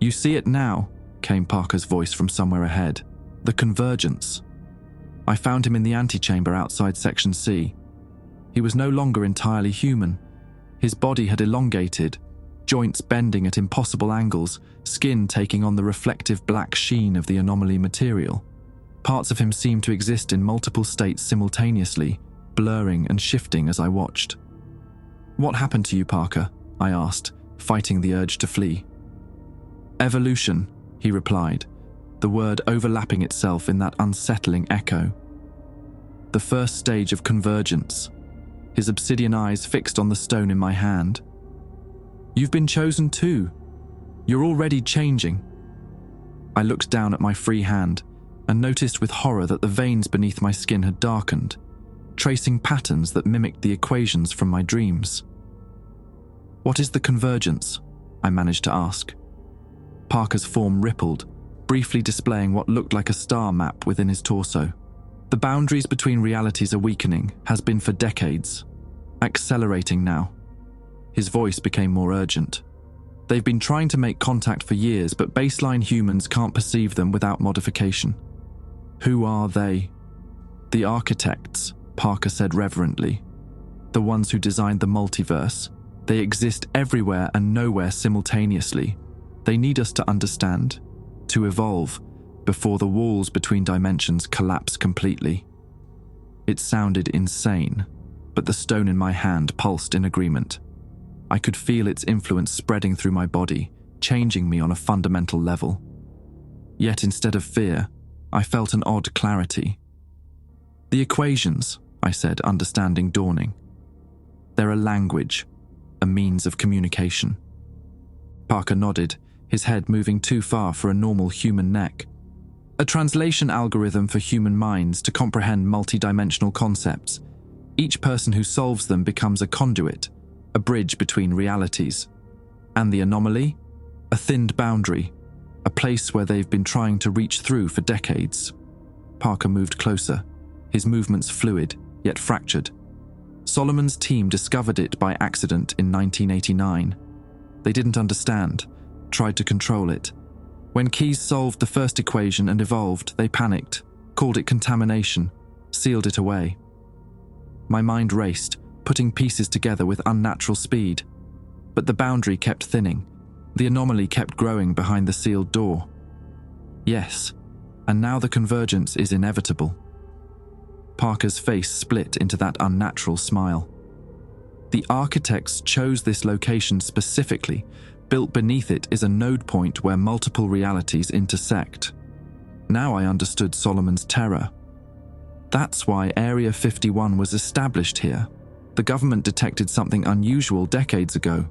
"You see it now," came Parker's voice from somewhere ahead. "The convergence." I found him in the antechamber outside Section C. He was no longer entirely human. His body had elongated, joints bending at impossible angles, skin taking on the reflective black sheen of the anomaly material. Parts of him seemed to exist in multiple states simultaneously, blurring and shifting as I watched. "What happened to you, Parker?" I asked, fighting the urge to flee. "Evolution," he replied, the word overlapping itself in that unsettling echo. "The first stage of convergence," his obsidian eyes fixed on the stone in my hand. "You've been chosen too. You're already changing." I looked down at my free hand and noticed with horror that the veins beneath my skin had darkened, tracing patterns that mimicked the equations from my dreams. "What is the convergence?" I managed to ask. Parker's form rippled, briefly displaying what looked like a star map within his torso. "The boundaries between realities are weakening, has been for decades. Accelerating now." His voice became more urgent. "They've been trying to make contact for years, but baseline humans can't perceive them without modification." "Who are they?" "The architects," Parker said reverently. "The ones who designed the multiverse. They exist everywhere and nowhere simultaneously. They need us to understand, to evolve, before the walls between dimensions collapse completely." It sounded insane, but the stone in my hand pulsed in agreement. I could feel its influence spreading through my body, changing me on a fundamental level. Yet instead of fear, I felt an odd clarity. "The equations," I said, understanding dawning. "They're a language, a means of communication." Parker nodded, his head moving too far for a normal human neck. "A translation algorithm for human minds to comprehend multidimensional concepts. Each person who solves them becomes a conduit, a bridge between realities. And the anomaly? A thinned boundary, a place where they've been trying to reach through for decades." Parker moved closer, his movements fluid, yet fractured. "Solomon's team discovered it by accident in 1989. They didn't understand, tried to control it. When Keyes solved the first equation and evolved, they panicked, called it contamination, sealed it away." My mind raced, putting pieces together with unnatural speed. But the boundary kept thinning. The anomaly kept growing behind the sealed door. "Yes, and now the convergence is inevitable." Parker's face split into that unnatural smile. "The architects chose this location specifically. Built beneath it is a node point where multiple realities intersect." Now I understood Solomon's terror. That's why Area 51 was established here. The government detected something unusual decades ago.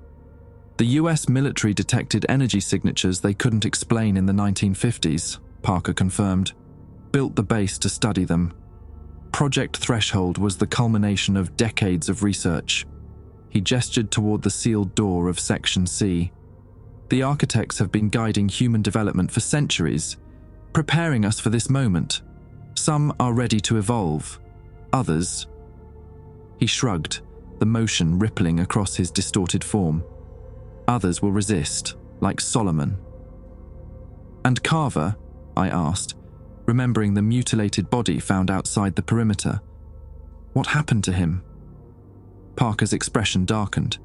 The US military detected energy signatures they couldn't explain in the 1950s, Parker confirmed. Built the base to study them. Project Threshold was the culmination of decades of research. He gestured toward the sealed door of Section C. "The architects have been guiding human development for centuries, preparing us for this moment. Some are ready to evolve. Others... He shrugged, the motion rippling across his distorted form. Others will resist, like Solomon. And Carver? I asked, remembering the mutilated body found outside the perimeter. What happened to him? Parker's expression darkened.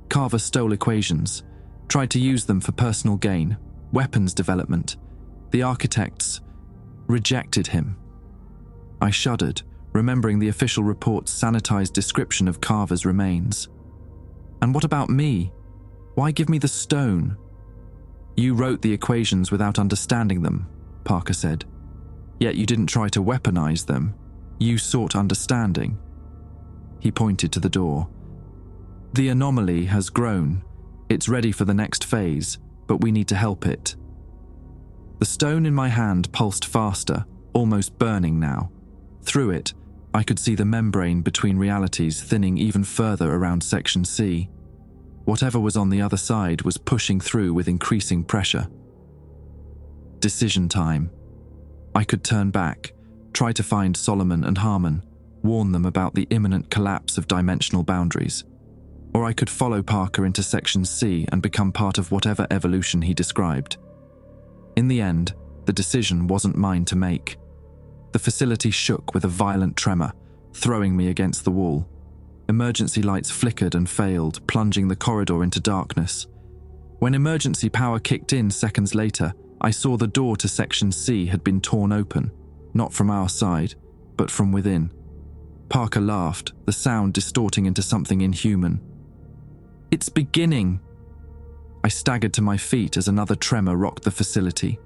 Carver stole equations, tried to use them for personal gain, weapons development. The architects rejected him. I shuddered, remembering the official report's sanitized description of Carver's remains. And what about me? Why give me the stone? You wrote the equations without understanding them, Parker said. Yet you didn't try to weaponize them. You sought understanding. He pointed to the door. The anomaly has grown. It's ready for the next phase, but we need to help it. The stone in my hand pulsed faster, almost burning now. Through it, I could see the membrane between realities thinning even further around Section C. Whatever was on the other side was pushing through with increasing pressure. Decision time. I could turn back, try to find Solomon and Harmon, warn them about the imminent collapse of dimensional boundaries. Or I could follow Parker into Section C and become part of whatever evolution he described. In the end, the decision wasn't mine to make. The facility shook with a violent tremor, throwing me against the wall. Emergency lights flickered and failed, plunging the corridor into darkness. When emergency power kicked in seconds later, I saw the door to Section C had been torn open, not from our side, but from within. Parker laughed, the sound distorting into something inhuman. "It's beginning!" I staggered to my feet as another tremor rocked the facility.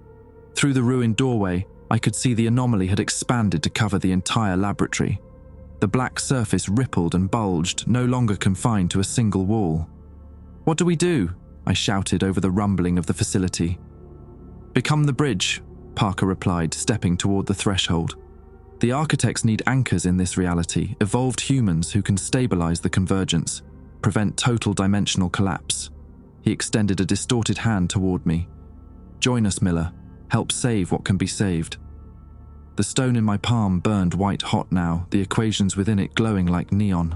Through the ruined doorway, I could see the anomaly had expanded to cover the entire laboratory. The black surface rippled and bulged, no longer confined to a single wall. "What do we do?" I shouted over the rumbling of the facility. "Become the bridge," Parker replied, stepping toward the threshold. "The architects need anchors in this reality, evolved humans who can stabilize the convergence, prevent total dimensional collapse." He extended a distorted hand toward me. "Join us, Miller. Help save what can be saved." The stone in my palm burned white hot now, the equations within it glowing like neon.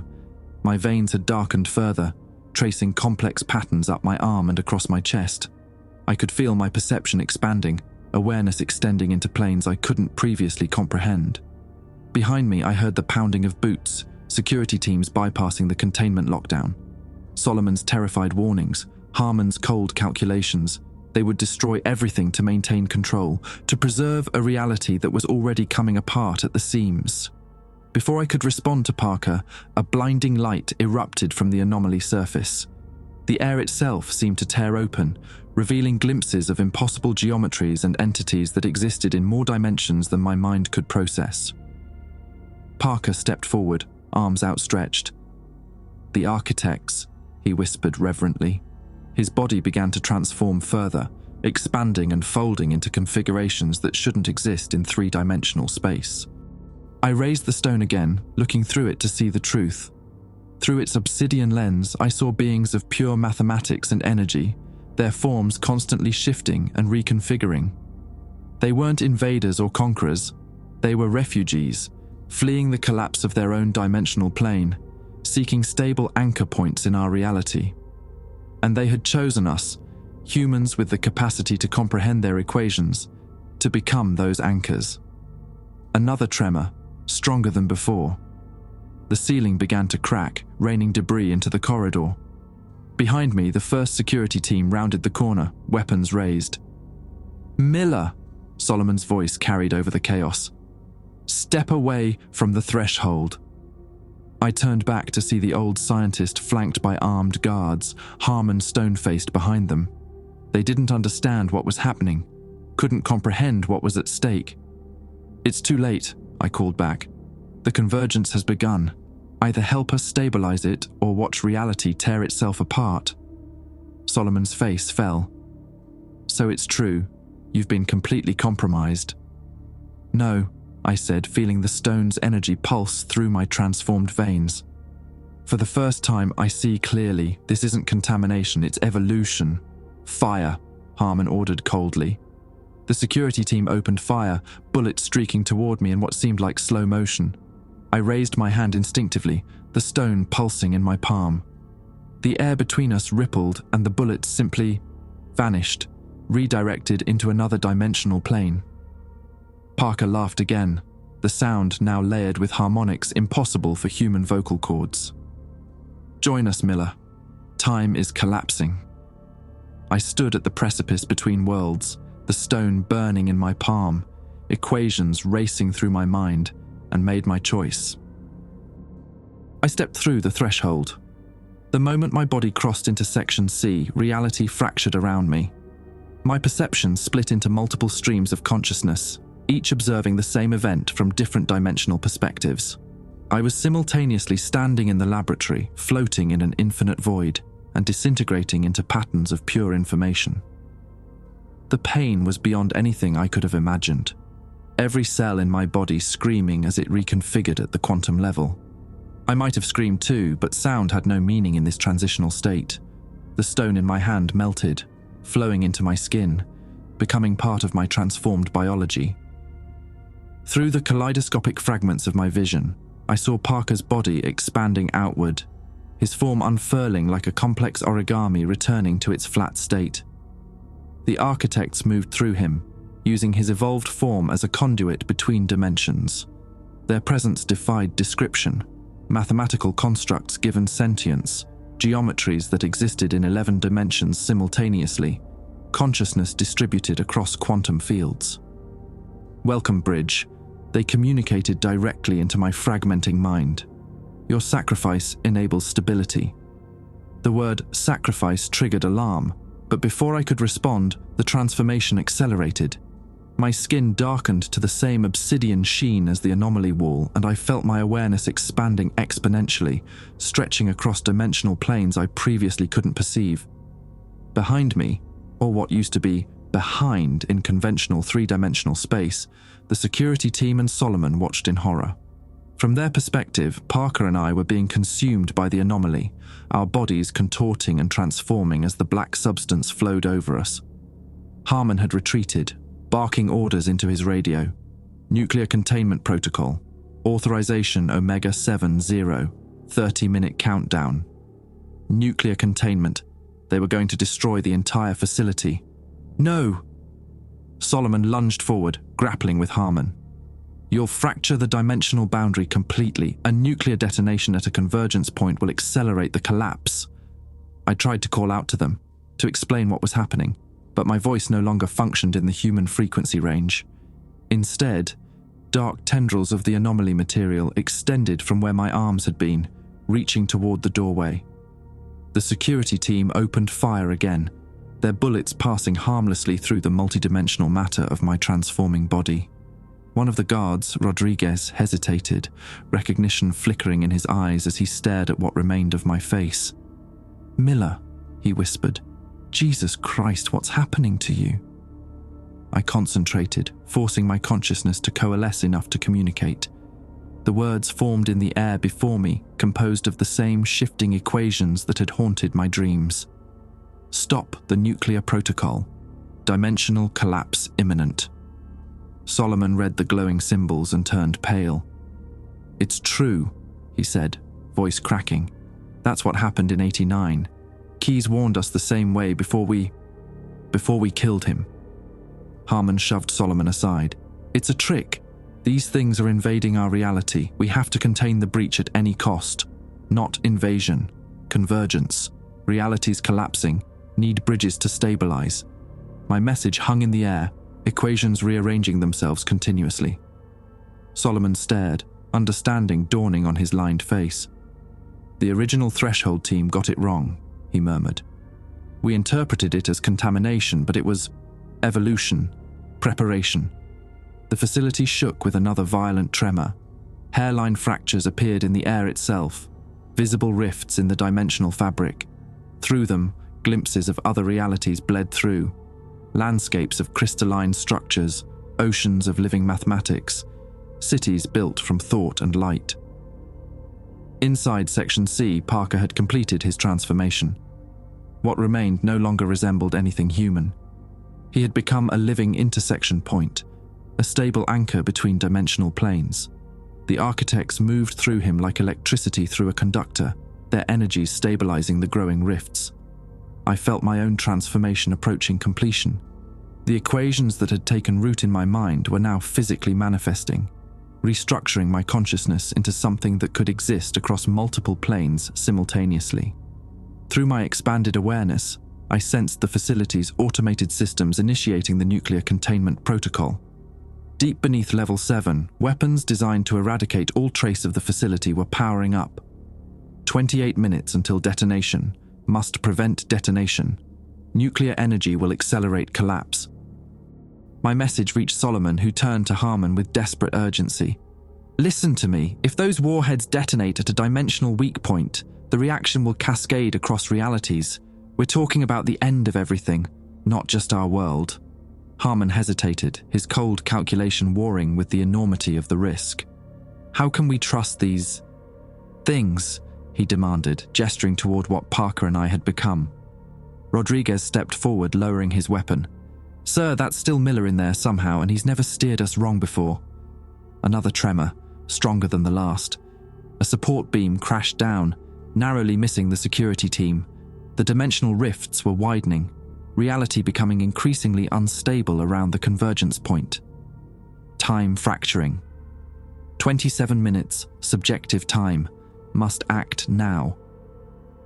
My veins had darkened further, tracing complex patterns up my arm and across my chest. I could feel my perception expanding, awareness extending into planes I couldn't previously comprehend. Behind me, I heard the pounding of boots, security teams bypassing the containment lockdown. Solomon's terrified warnings, Harmon's cold calculations. They would destroy everything to maintain control, to preserve a reality that was already coming apart at the seams. Before I could respond to Parker, a blinding light erupted from the anomaly surface. The air itself seemed to tear open, revealing glimpses of impossible geometries and entities that existed in more dimensions than my mind could process. Parker stepped forward, arms outstretched. "The architects," he whispered reverently. His body began to transform further, expanding and folding into configurations that shouldn't exist in three-dimensional space. I raised the stone again, looking through it to see the truth. Through its obsidian lens, I saw beings of pure mathematics and energy, their forms constantly shifting and reconfiguring. They weren't invaders or conquerors. They were refugees, fleeing the collapse of their own dimensional plane, seeking stable anchor points in our reality. And they had chosen us, humans with the capacity to comprehend their equations, to become those anchors. Another tremor, stronger than before. The ceiling began to crack, raining debris into the corridor. Behind me, the first security team rounded the corner, weapons raised. "Miller!" Solomon's voice carried over the chaos. "Step away from the threshold." I turned back to see the old scientist flanked by armed guards, Harmon stone-faced behind them. They didn't understand what was happening, couldn't comprehend what was at stake. "It's too late," I called back. "The convergence has begun. Either help us stabilize it or watch reality tear itself apart." Solomon's face fell. "So it's true. You've been completely compromised." "No," I said, feeling the stone's energy pulse through my transformed veins. "For the first time, I see clearly. This isn't contamination, it's evolution." "Fire," Harmon ordered coldly. The security team opened fire, bullets streaking toward me in what seemed like slow motion. I raised my hand instinctively, the stone pulsing in my palm. The air between us rippled and the bullets simply vanished, redirected into another dimensional plane. Parker laughed again, the sound now layered with harmonics impossible for human vocal cords. "Join us, Miller. Time is collapsing." I stood at the precipice between worlds, the stone burning in my palm, equations racing through my mind, and made my choice. I stepped through the threshold. The moment my body crossed into Section C, reality fractured around me. My perception split into multiple streams of consciousness, each observing the same event from different dimensional perspectives. I was simultaneously standing in the laboratory, floating in an infinite void, and disintegrating into patterns of pure information. The pain was beyond anything I could have imagined. Every cell in my body screaming as it reconfigured at the quantum level. I might have screamed too, but sound had no meaning in this transitional state. The stone in my hand melted, flowing into my skin, becoming part of my transformed biology. Through the kaleidoscopic fragments of my vision, I saw Parker's body expanding outward, his form unfurling like a complex origami returning to its flat state. The architects moved through him, using his evolved form as a conduit between dimensions. Their presence defied description, mathematical constructs given sentience, geometries that existed in 11 dimensions simultaneously, consciousness distributed across quantum fields. "Welcome, Bridge." They communicated directly into my fragmenting mind. "Your sacrifice enables stability." The word sacrifice triggered alarm, but before I could respond, the transformation accelerated. My skin darkened to the same obsidian sheen as the anomaly wall, and I felt my awareness expanding exponentially, stretching across dimensional planes I previously couldn't perceive. Behind me, or what used to be behind in conventional three-dimensional space, the security team and Solomon watched in horror. From their perspective, Parker and I were being consumed by the anomaly, our bodies contorting and transforming as the black substance flowed over us. Harmon had retreated, barking orders into his radio. Nuclear containment protocol. Authorization Omega 70, 30-minute countdown. Nuclear containment. They were going to destroy the entire facility. "No!" Solomon lunged forward, grappling with Harmon. "You'll fracture the dimensional boundary completely. A nuclear detonation at a convergence point will accelerate the collapse." I tried to call out to them, to explain what was happening, but my voice no longer functioned in the human frequency range. Instead, dark tendrils of the anomaly material extended from where my arms had been, reaching toward the doorway. The security team opened fire again, their bullets passing harmlessly through the multidimensional matter of my transforming body. One of the guards, Rodriguez, hesitated, recognition flickering in his eyes as he stared at what remained of my face. "Miller," he whispered. "Jesus Christ, what's happening to you?" I concentrated, forcing my consciousness to coalesce enough to communicate. The words formed in the air before me, composed of the same shifting equations that had haunted my dreams. "Stop the nuclear protocol. Dimensional collapse imminent." Solomon read the glowing symbols and turned pale. "It's true," he said, voice cracking. "That's what happened in '89. Keyes warned us the same way before we killed him." Harmon shoved Solomon aside. "It's a trick. These things are invading our reality. We have to contain the breach at any cost. Not invasion. Convergence. Reality's collapsing. Need bridges to stabilize." My message hung in the air, equations rearranging themselves continuously. Solomon stared, understanding dawning on his lined face. "The original threshold team got it wrong," he murmured. "We interpreted it as contamination, but it was evolution, preparation." The facility shook with another violent tremor. Hairline fractures appeared in the air itself, visible rifts in the dimensional fabric. Through them, glimpses of other realities bled through. Landscapes of crystalline structures, oceans of living mathematics, cities built from thought and light. Inside Section C, Parker had completed his transformation. What remained no longer resembled anything human. He had become a living intersection point, a stable anchor between dimensional planes. The architects moved through him like electricity through a conductor, their energies stabilizing the growing rifts. I felt my own transformation approaching completion. The equations that had taken root in my mind were now physically manifesting, restructuring my consciousness into something that could exist across multiple planes simultaneously. Through my expanded awareness, I sensed the facility's automated systems initiating the nuclear containment protocol. Deep beneath Level 7, weapons designed to eradicate all trace of the facility were powering up. 28 minutes until detonation. Must prevent detonation. Nuclear energy will accelerate collapse. My message reached Solomon, who turned to Harmon with desperate urgency. Listen to me. If those warheads detonate at a dimensional weak point, the reaction will cascade across realities. We're talking about the end of everything, not just our world. Harmon hesitated, his cold calculation warring with the enormity of the risk. How can we trust these things? He demanded, gesturing toward what Parker and I had become. Rodriguez stepped forward, lowering his weapon. Sir, that's still Miller in there somehow, and he's never steered us wrong before. Another tremor, stronger than the last. A support beam crashed down, narrowly missing the security team. The dimensional rifts were widening, reality becoming increasingly unstable around the convergence point. Time fracturing. 27 minutes, subjective time. Must act now.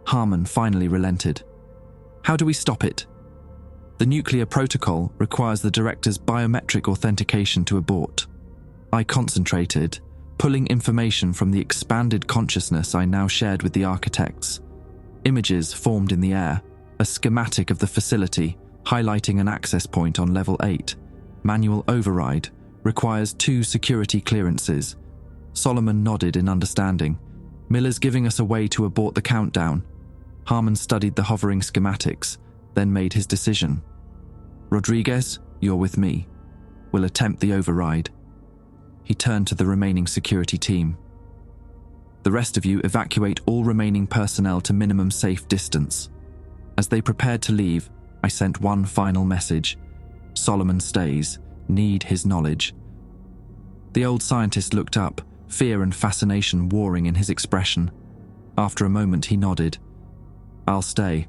Harmon finally relented. How do we stop it? The nuclear protocol requires the director's biometric authentication to abort. I concentrated, pulling information from the expanded consciousness I now shared with the architects. Images formed in the air, a schematic of the facility, highlighting an access point on Level 8. Manual override requires 2 security clearances. Solomon nodded in understanding. Miller's giving us a way to abort the countdown. Harmon studied the hovering schematics, then made his decision. Rodriguez, you're with me. We'll attempt the override. He turned to the remaining security team. The rest of you evacuate all remaining personnel to minimum safe distance. As they prepared to leave, I sent one final message. Solomon stays. Need his knowledge. The old scientist looked up, fear and fascination warring in his expression. After a moment, he nodded. I'll stay.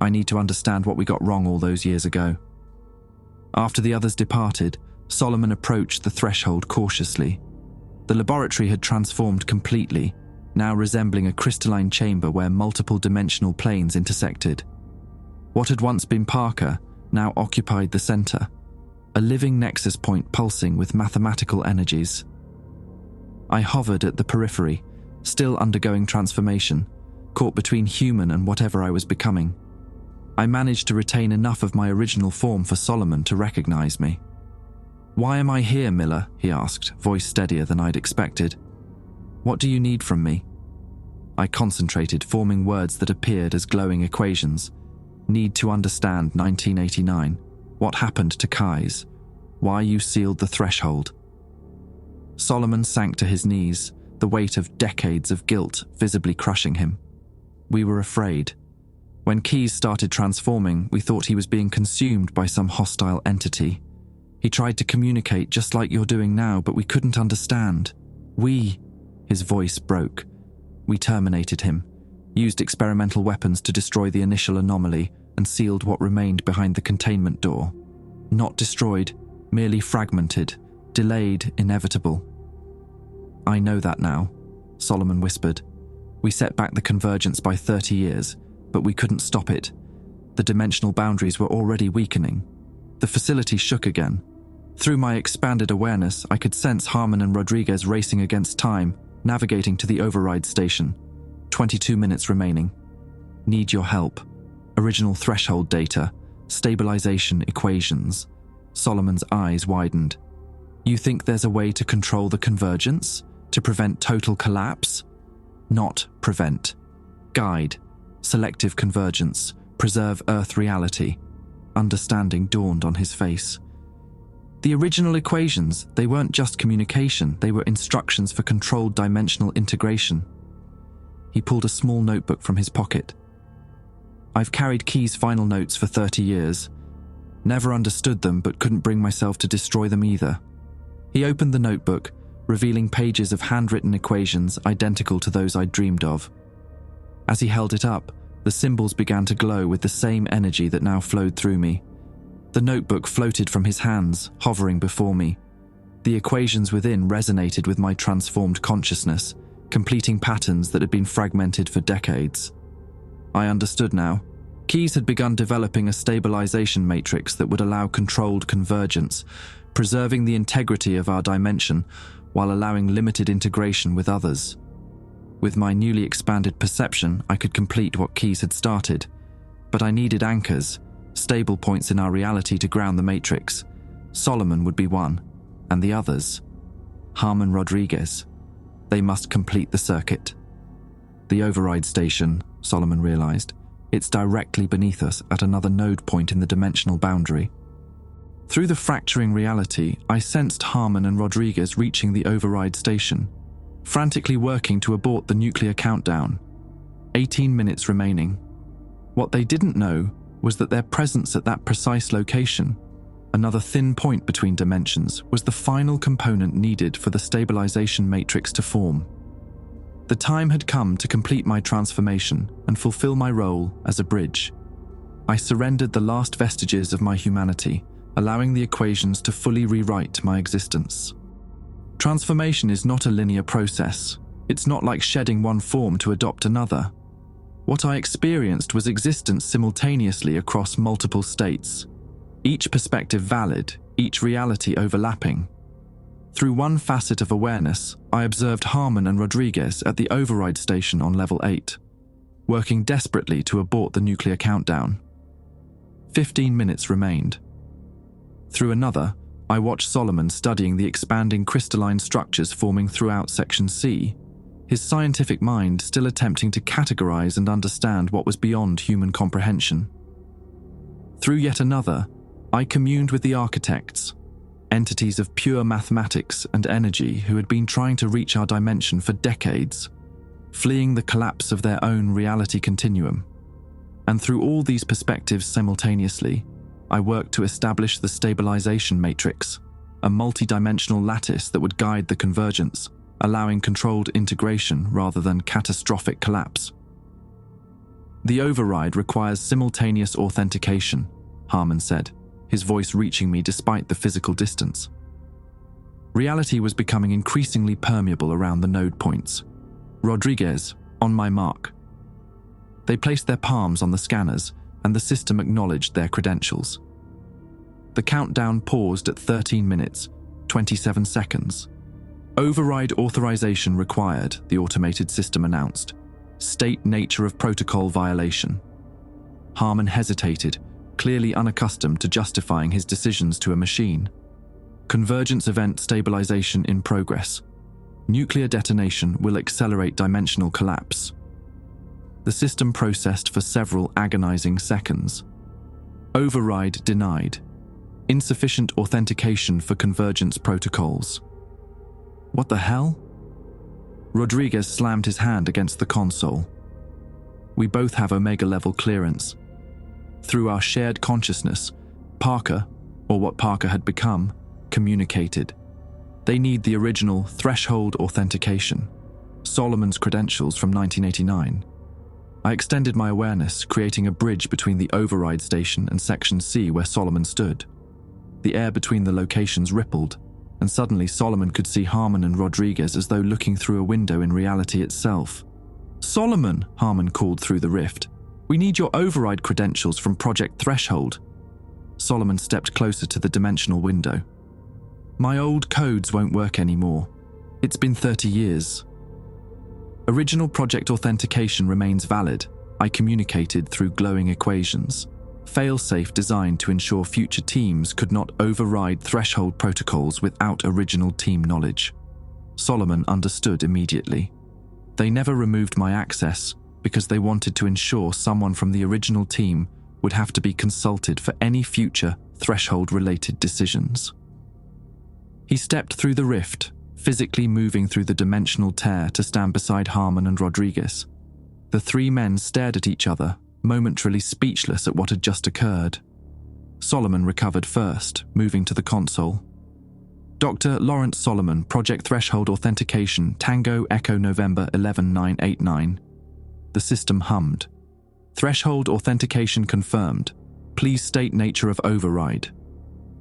I need to understand what we got wrong all those years ago. After the others departed, Solomon approached the threshold cautiously. The laboratory had transformed completely, now resembling a crystalline chamber where multiple dimensional planes intersected. What had once been Parker now occupied the center, a living nexus point pulsing with mathematical energies. I hovered at the periphery, still undergoing transformation, caught between human and whatever I was becoming. I managed to retain enough of my original form for Solomon to recognize me. Why am I here, Miller? He asked, voice steadier than I'd expected. What do you need from me? I concentrated, forming words that appeared as glowing equations. Need to understand 1989. What happened to Kai's? Why you sealed the threshold? Solomon sank to his knees, the weight of decades of guilt visibly crushing him. We were afraid. When Keyes started transforming, we thought he was being consumed by some hostile entity. He tried to communicate just like you're doing now, but we couldn't understand. His voice broke. We terminated him, used experimental weapons to destroy the initial anomaly, and sealed what remained behind the containment door. Not destroyed, merely fragmented, delayed, inevitable. I know that now, Solomon whispered. We set back the convergence by 30 years, but we couldn't stop it. The dimensional boundaries were already weakening. The facility shook again. Through my expanded awareness, I could sense Harmon and Rodriguez racing against time, navigating to the override station. 22 minutes remaining. Need your help. Original threshold data. Stabilization equations. Solomon's eyes widened. You think there's a way to control the convergence? To prevent total collapse? Not prevent. Guide. Selective convergence. Preserve Earth reality. Understanding dawned on his face. The original equations, they weren't just communication, they were instructions for controlled dimensional integration. He pulled a small notebook from his pocket. I've carried Key's final notes for 30 years. Never understood them, but couldn't bring myself to destroy them either. He opened the notebook, revealing pages of handwritten equations identical to those I'd dreamed of. As he held it up, the symbols began to glow with the same energy that now flowed through me. The notebook floated from his hands, hovering before me. The equations within resonated with my transformed consciousness, completing patterns that had been fragmented for decades. I understood now. Keyes had begun developing a stabilization matrix that would allow controlled convergence, preserving the integrity of our dimension while allowing limited integration with others. With my newly expanded perception, I could complete what Keyes had started, but I needed anchors, stable points in our reality to ground the matrix. Solomon would be one, and the others, Harmon Rodriguez. They must complete the circuit. The override station, Solomon realized. It's directly beneath us at another node point in the dimensional boundary. Through the fracturing reality, I sensed Harmon and Rodriguez reaching the override station, frantically working to abort the nuclear countdown. 18 minutes remaining. What they didn't know was that their presence at that precise location, another thin point between dimensions, was the final component needed for the stabilization matrix to form. The time had come to complete my transformation and fulfill my role as a bridge. I surrendered the last vestiges of my humanity, allowing the equations to fully rewrite my existence. Transformation is not a linear process. It's not like shedding one form to adopt another. What I experienced was existence simultaneously across multiple states, each perspective valid, each reality overlapping. Through one facet of awareness, I observed Harmon and Rodriguez at the override station on level 8, working desperately to abort the nuclear countdown. 15 minutes remained. Through another, I watched Solomon studying the expanding crystalline structures forming throughout Section C, his scientific mind still attempting to categorize and understand what was beyond human comprehension. Through yet another, I communed with the architects, entities of pure mathematics and energy who had been trying to reach our dimension for decades, fleeing the collapse of their own reality continuum. And through all these perspectives simultaneously, I worked to establish the stabilization matrix, a multi-dimensional lattice that would guide the convergence, allowing controlled integration rather than catastrophic collapse. The override requires simultaneous authentication, Harmon said, his voice reaching me despite the physical distance. Reality was becoming increasingly permeable around the node points. Rodriguez, on my mark. They placed their palms on the scanners, and the system acknowledged their credentials. The countdown paused at 13 minutes, 27 seconds. Override authorization required, the automated system announced. State nature of protocol violation. Harmon hesitated, clearly unaccustomed to justifying his decisions to a machine. Convergence event stabilization in progress. Nuclear detonation will accelerate dimensional collapse. The system processed for several agonizing seconds. Override denied. Insufficient authentication for convergence protocols. What the hell? Rodriguez slammed his hand against the console. We both have Omega-level clearance. Through our shared consciousness, Parker, or what Parker had become, communicated. They need the original threshold authentication, Solomon's credentials from 1989. I extended my awareness, creating a bridge between the override station and Section C where Solomon stood. The air between the locations rippled, and suddenly Solomon could see Harmon and Rodriguez as though looking through a window in reality itself. "Solomon," Harmon called through the rift. "We need your override credentials from Project Threshold." Solomon stepped closer to the dimensional window. "My old codes won't work anymore. It's been 30 years. Original project authentication remains valid," I communicated through glowing equations. Fail-safe designed to ensure future teams could not override threshold protocols without original team knowledge. Solomon understood immediately. They never removed my access because they wanted to ensure someone from the original team would have to be consulted for any future threshold-related decisions. He stepped through the rift, physically moving through the dimensional tear to stand beside Harmon and Rodriguez. The three men stared at each other, momentarily speechless at what had just occurred. Solomon recovered first, moving to the console. Dr. Lawrence Solomon, Project Threshold Authentication, Tango Echo November 11989. The system hummed. Threshold authentication confirmed. Please state nature of override.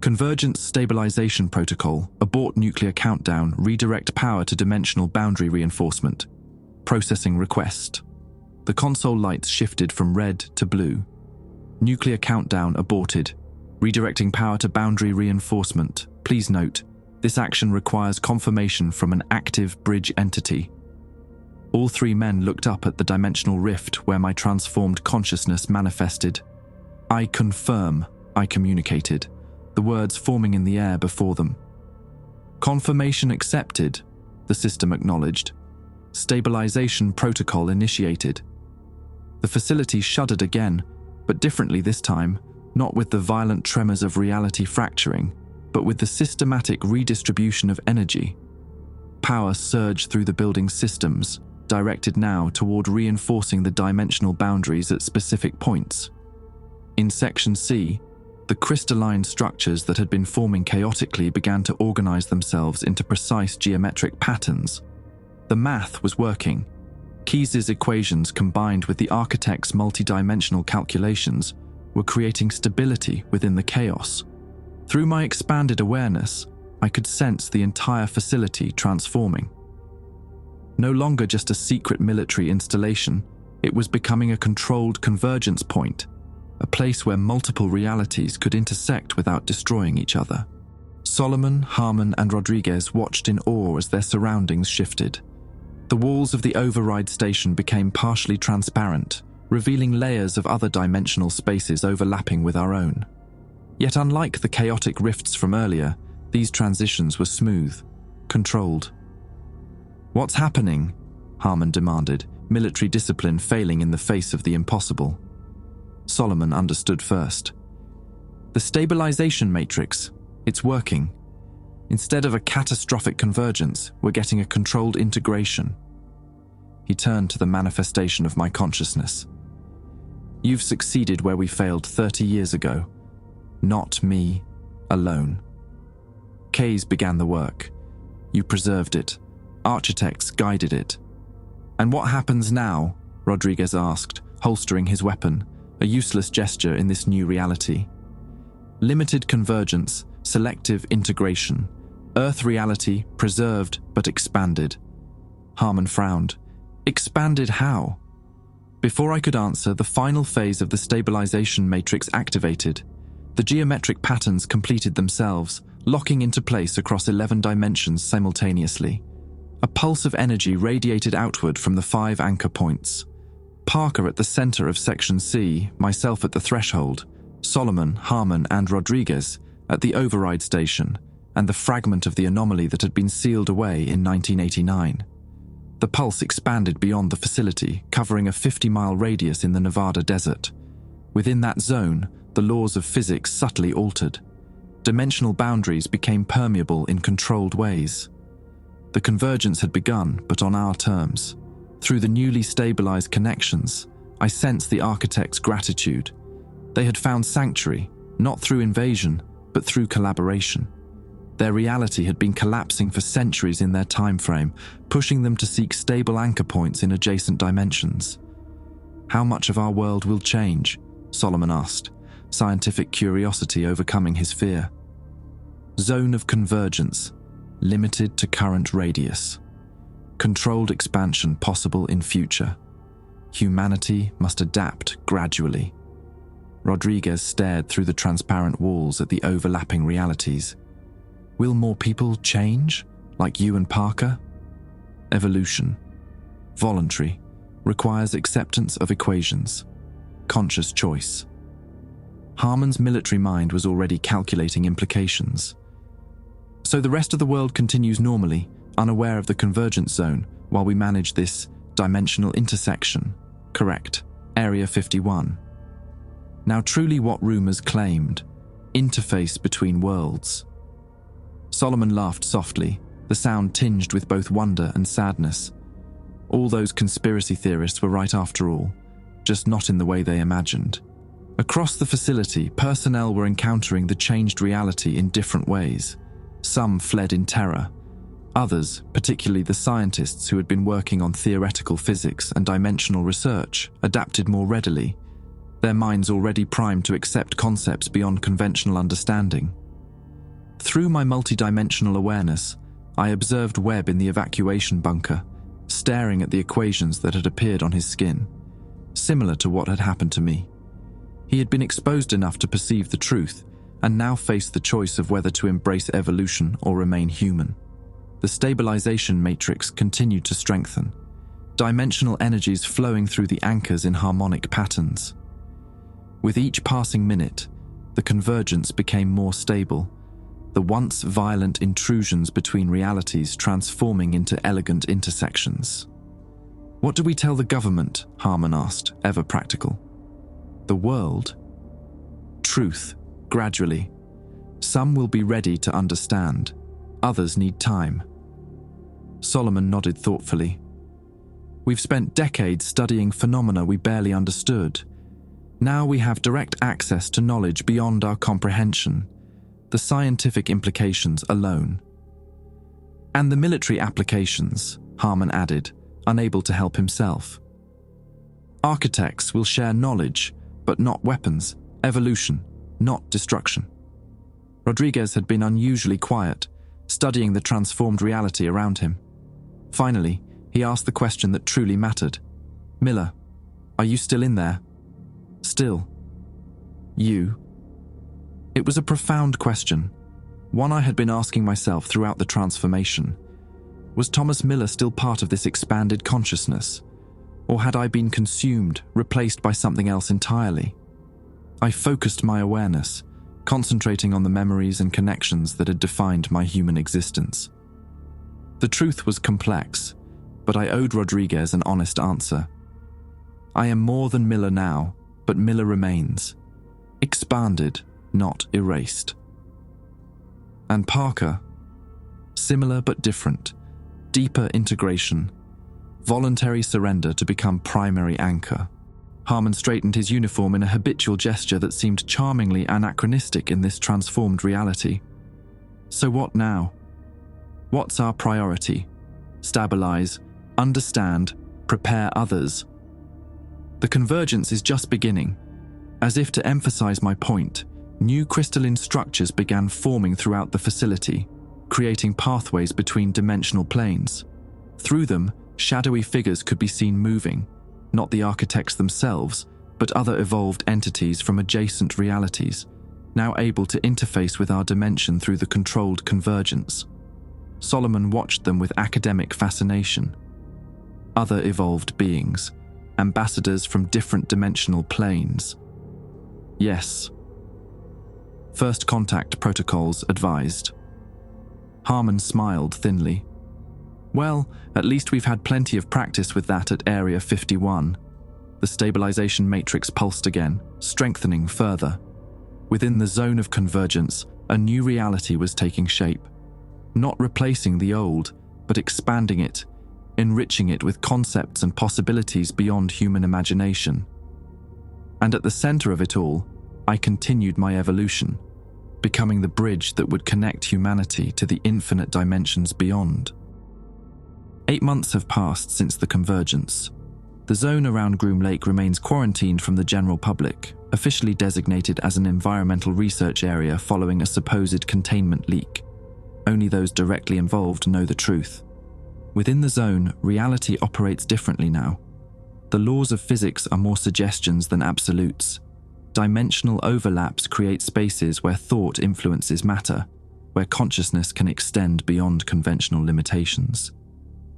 Convergence stabilization protocol, abort nuclear countdown, redirect power to dimensional boundary reinforcement. Processing request. The console lights shifted from red to blue. Nuclear countdown aborted. Redirecting power to boundary reinforcement. Please note, this action requires confirmation from an active bridge entity. All three men looked up at the dimensional rift where my transformed consciousness manifested. I confirm, I communicated, the words forming in the air before them. Confirmation accepted, the system acknowledged. Stabilization protocol initiated. The facility shuddered again, but differently this time, not with the violent tremors of reality fracturing, but with the systematic redistribution of energy. Power surged through the building's systems, directed now toward reinforcing the dimensional boundaries at specific points. In Section C, the crystalline structures that had been forming chaotically began to organize themselves into precise geometric patterns. The math was working. Keyes' equations combined with the architect's multidimensional calculations were creating stability within the chaos. Through my expanded awareness, I could sense the entire facility transforming. No longer just a secret military installation, it was becoming a controlled convergence point, a place where multiple realities could intersect without destroying each other. Solomon, Harmon, and Rodriguez watched in awe as their surroundings shifted. The walls of the override station became partially transparent, revealing layers of other dimensional spaces overlapping with our own. Yet unlike the chaotic rifts from earlier, these transitions were smooth, controlled. "What's happening?" Harmon demanded, military discipline failing in the face of the impossible. Solomon understood first. "The stabilization matrix, it's working. Instead of a catastrophic convergence, we're getting a controlled integration." He turned to the manifestation of my consciousness. "You've succeeded where we failed 30 years ago. Not me, alone. Keyes began the work. You preserved it. Architects guided it." "And what happens now?" Rodriguez asked, holstering his weapon, a useless gesture in this new reality. "Limited convergence, selective integration. Earth reality preserved but expanded." Harmon frowned. "Expanded how?" Before I could answer, the final phase of the stabilization matrix activated. The geometric patterns completed themselves, locking into place across 11 dimensions simultaneously. A pulse of energy radiated outward from the 5 anchor points. Parker at the center of Section C, myself at the threshold, Solomon, Harmon, and Rodriguez at the override station, and the fragment of the anomaly that had been sealed away in 1989. The pulse expanded beyond the facility, covering a 50-mile radius in the Nevada desert. Within that zone, the laws of physics subtly altered. Dimensional boundaries became permeable in controlled ways. The convergence had begun, but on our terms. Through the newly stabilized connections, I sensed the architects' gratitude. They had found sanctuary, not through invasion, but through collaboration. Their reality had been collapsing for centuries in their time frame, pushing them to seek stable anchor points in adjacent dimensions. "How much of our world will change?" Solomon asked, scientific curiosity overcoming his fear. "Zone of convergence, limited to current radius. Controlled expansion possible in future. Humanity must adapt gradually." Rodriguez stared through the transparent walls at the overlapping realities. "Will more people change, like you and Parker?" "Evolution. Voluntary. Requires acceptance of equations. Conscious choice." Harmon's military mind was already calculating implications. "So the rest of the world continues normally, unaware of the convergence zone, while we manage this dimensional intersection. Correct. Area 51. Now truly what rumors claimed. Interface between worlds." Solomon laughed softly, the sound tinged with both wonder and sadness. All those conspiracy theorists were right after all, just not in the way they imagined. Across the facility, personnel were encountering the changed reality in different ways. Some fled in terror. Others, particularly the scientists who had been working on theoretical physics and dimensional research, adapted more readily, their minds already primed to accept concepts beyond conventional understanding. Through my multidimensional awareness, I observed Webb in the evacuation bunker, staring at the equations that had appeared on his skin, similar to what had happened to me. He had been exposed enough to perceive the truth, and now faced the choice of whether to embrace evolution or remain human. The stabilization matrix continued to strengthen, dimensional energies flowing through the anchors in harmonic patterns. With each passing minute, the convergence became more stable, the once violent intrusions between realities transforming into elegant intersections. "What do we tell the government?" Harmon asked, ever practical. "The world? Truth, gradually. Some will be ready to understand, others need time." Solomon nodded thoughtfully. "We've spent decades studying phenomena we barely understood. Now we have direct access to knowledge beyond our comprehension, the scientific implications alone." "And the military applications," Harmon added, unable to help himself. "Architects will share knowledge, but not weapons, evolution, not destruction." Rodriguez had been unusually quiet, studying the transformed reality around him. Finally, he asked the question that truly mattered. "Miller, are you still in there?" "Still. You?" It was a profound question, one I had been asking myself throughout the transformation. Was Thomas Miller still part of this expanded consciousness? Or had I been consumed, replaced by something else entirely? I focused my awareness, concentrating on the memories and connections that had defined my human existence. The truth was complex, but I owed Rodriguez an honest answer. I am more than Miller now, but Miller remains. Expanded, not erased. And Parker? Similar but different. Deeper integration. Voluntary surrender to become primary anchor. Harmon straightened his uniform in a habitual gesture that seemed charmingly anachronistic in this transformed reality. "So what now? What's our priority? Stabilize, understand, prepare others." The convergence is just beginning. As if to emphasize my point, new crystalline structures began forming throughout the facility, creating pathways between dimensional planes. Through them, shadowy figures could be seen moving, not the architects themselves, but other evolved entities from adjacent realities, now able to interface with our dimension through the controlled convergence. Solomon watched them with academic fascination. Other evolved beings, ambassadors from different dimensional planes. Yes. First contact protocols advised. Harmon smiled thinly. "Well, at least we've had plenty of practice with that at Area 51. The stabilization matrix pulsed again, strengthening further. Within the zone of convergence, a new reality was taking shape. Not replacing the old, but expanding it, enriching it with concepts and possibilities beyond human imagination. And at the center of it all, I continued my evolution, becoming the bridge that would connect humanity to the infinite dimensions beyond. 8 months have passed since the convergence. The zone around Groom Lake remains quarantined from the general public, officially designated as an environmental research area following a supposed containment leak. Only those directly involved know the truth. Within the zone, reality operates differently now. The laws of physics are more suggestions than absolutes. Dimensional overlaps create spaces where thought influences matter, where consciousness can extend beyond conventional limitations.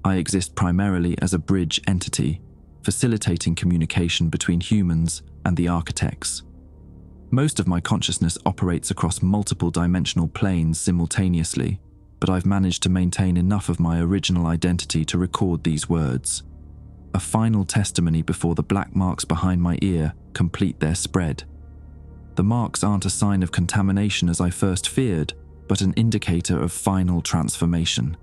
I exist primarily as a bridge entity, facilitating communication between humans and the architects. Most of my consciousness operates across multiple dimensional planes simultaneously, but I've managed to maintain enough of my original identity to record these words. A final testimony before the black marks behind my ear complete their spread. The marks aren't a sign of contamination as I first feared, but an indicator of final transformation.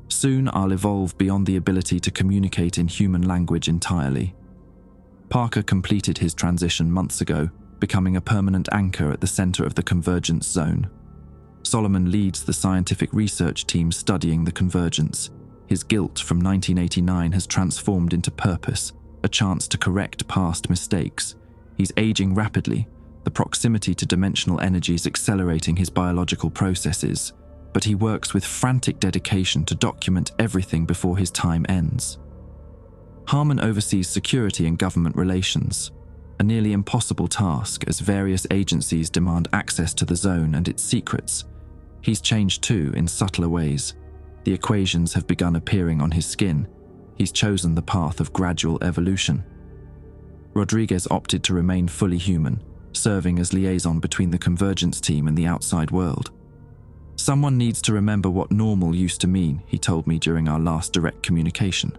Soon I'll evolve beyond the ability to communicate in human language entirely. Parker completed his transition months ago, becoming a permanent anchor at the center of the convergence zone. Solomon leads the scientific research team studying the convergence. His guilt from 1989 has transformed into purpose, a chance to correct past mistakes. He's aging rapidly, the proximity to dimensional energies accelerating his biological processes, but he works with frantic dedication to document everything before his time ends. Harmon oversees security and government relations, a nearly impossible task as various agencies demand access to the zone and its secrets. He's changed too in subtler ways. The equations have begun appearing on his skin. He's chosen the path of gradual evolution. Rodriguez opted to remain fully human, serving as liaison between the convergence team and the outside world. "Someone needs to remember what normal used to mean," he told me during our last direct communication.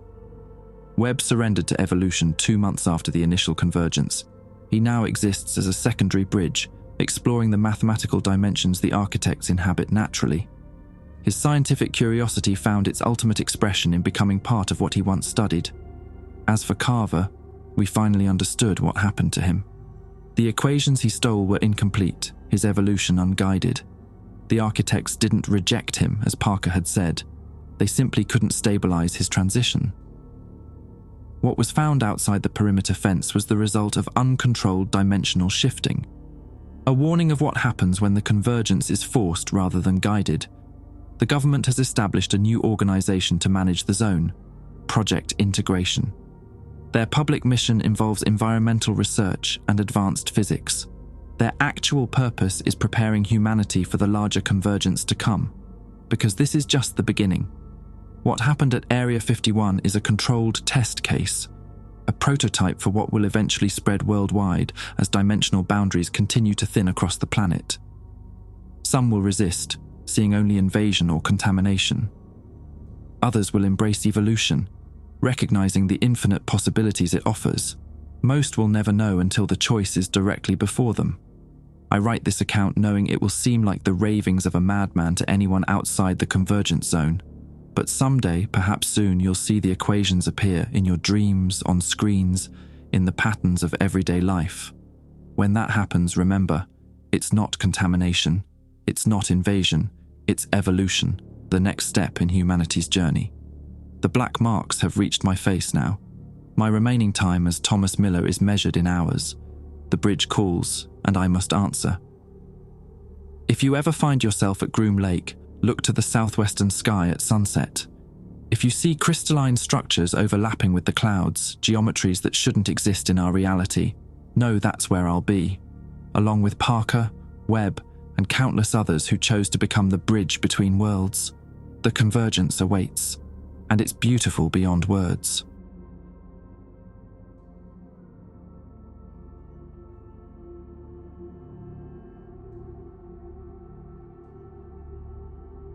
Webb surrendered to evolution 2 months after the initial convergence. He now exists as a secondary bridge, exploring the mathematical dimensions the architects inhabit naturally. His scientific curiosity found its ultimate expression in becoming part of what he once studied. As for Carver, we finally understood what happened to him. The equations he stole were incomplete, his evolution unguided. The architects didn't reject him, as Parker had said. They simply couldn't stabilize his transition. What was found outside the perimeter fence was the result of uncontrolled dimensional shifting, a warning of what happens when the convergence is forced rather than guided. The government has established a new organization to manage the zone, Project Integration. Their public mission involves environmental research and advanced physics. Their actual purpose is preparing humanity for the larger convergence to come, because this is just the beginning. What happened at Area 51 is a controlled test case, a prototype for what will eventually spread worldwide as dimensional boundaries continue to thin across the planet. Some will resist, seeing only invasion or contamination. Others will embrace evolution, recognizing the infinite possibilities it offers. Most will never know until the choice is directly before them. I write this account knowing it will seem like the ravings of a madman to anyone outside the convergence zone. But someday, perhaps soon, you'll see the equations appear in your dreams, on screens, in the patterns of everyday life. When that happens, remember, it's not contamination, it's not invasion, it's evolution, the next step in humanity's journey. The black marks have reached my face now. My remaining time as Thomas Miller is measured in hours. The bridge calls, and I must answer. If you ever find yourself at Groom Lake, look to the southwestern sky at sunset. If you see crystalline structures overlapping with the clouds, geometries that shouldn't exist in our reality, know that's where I'll be, along with Parker, Webb, and countless others who chose to become the bridge between worlds. The convergence awaits, and it's beautiful beyond words.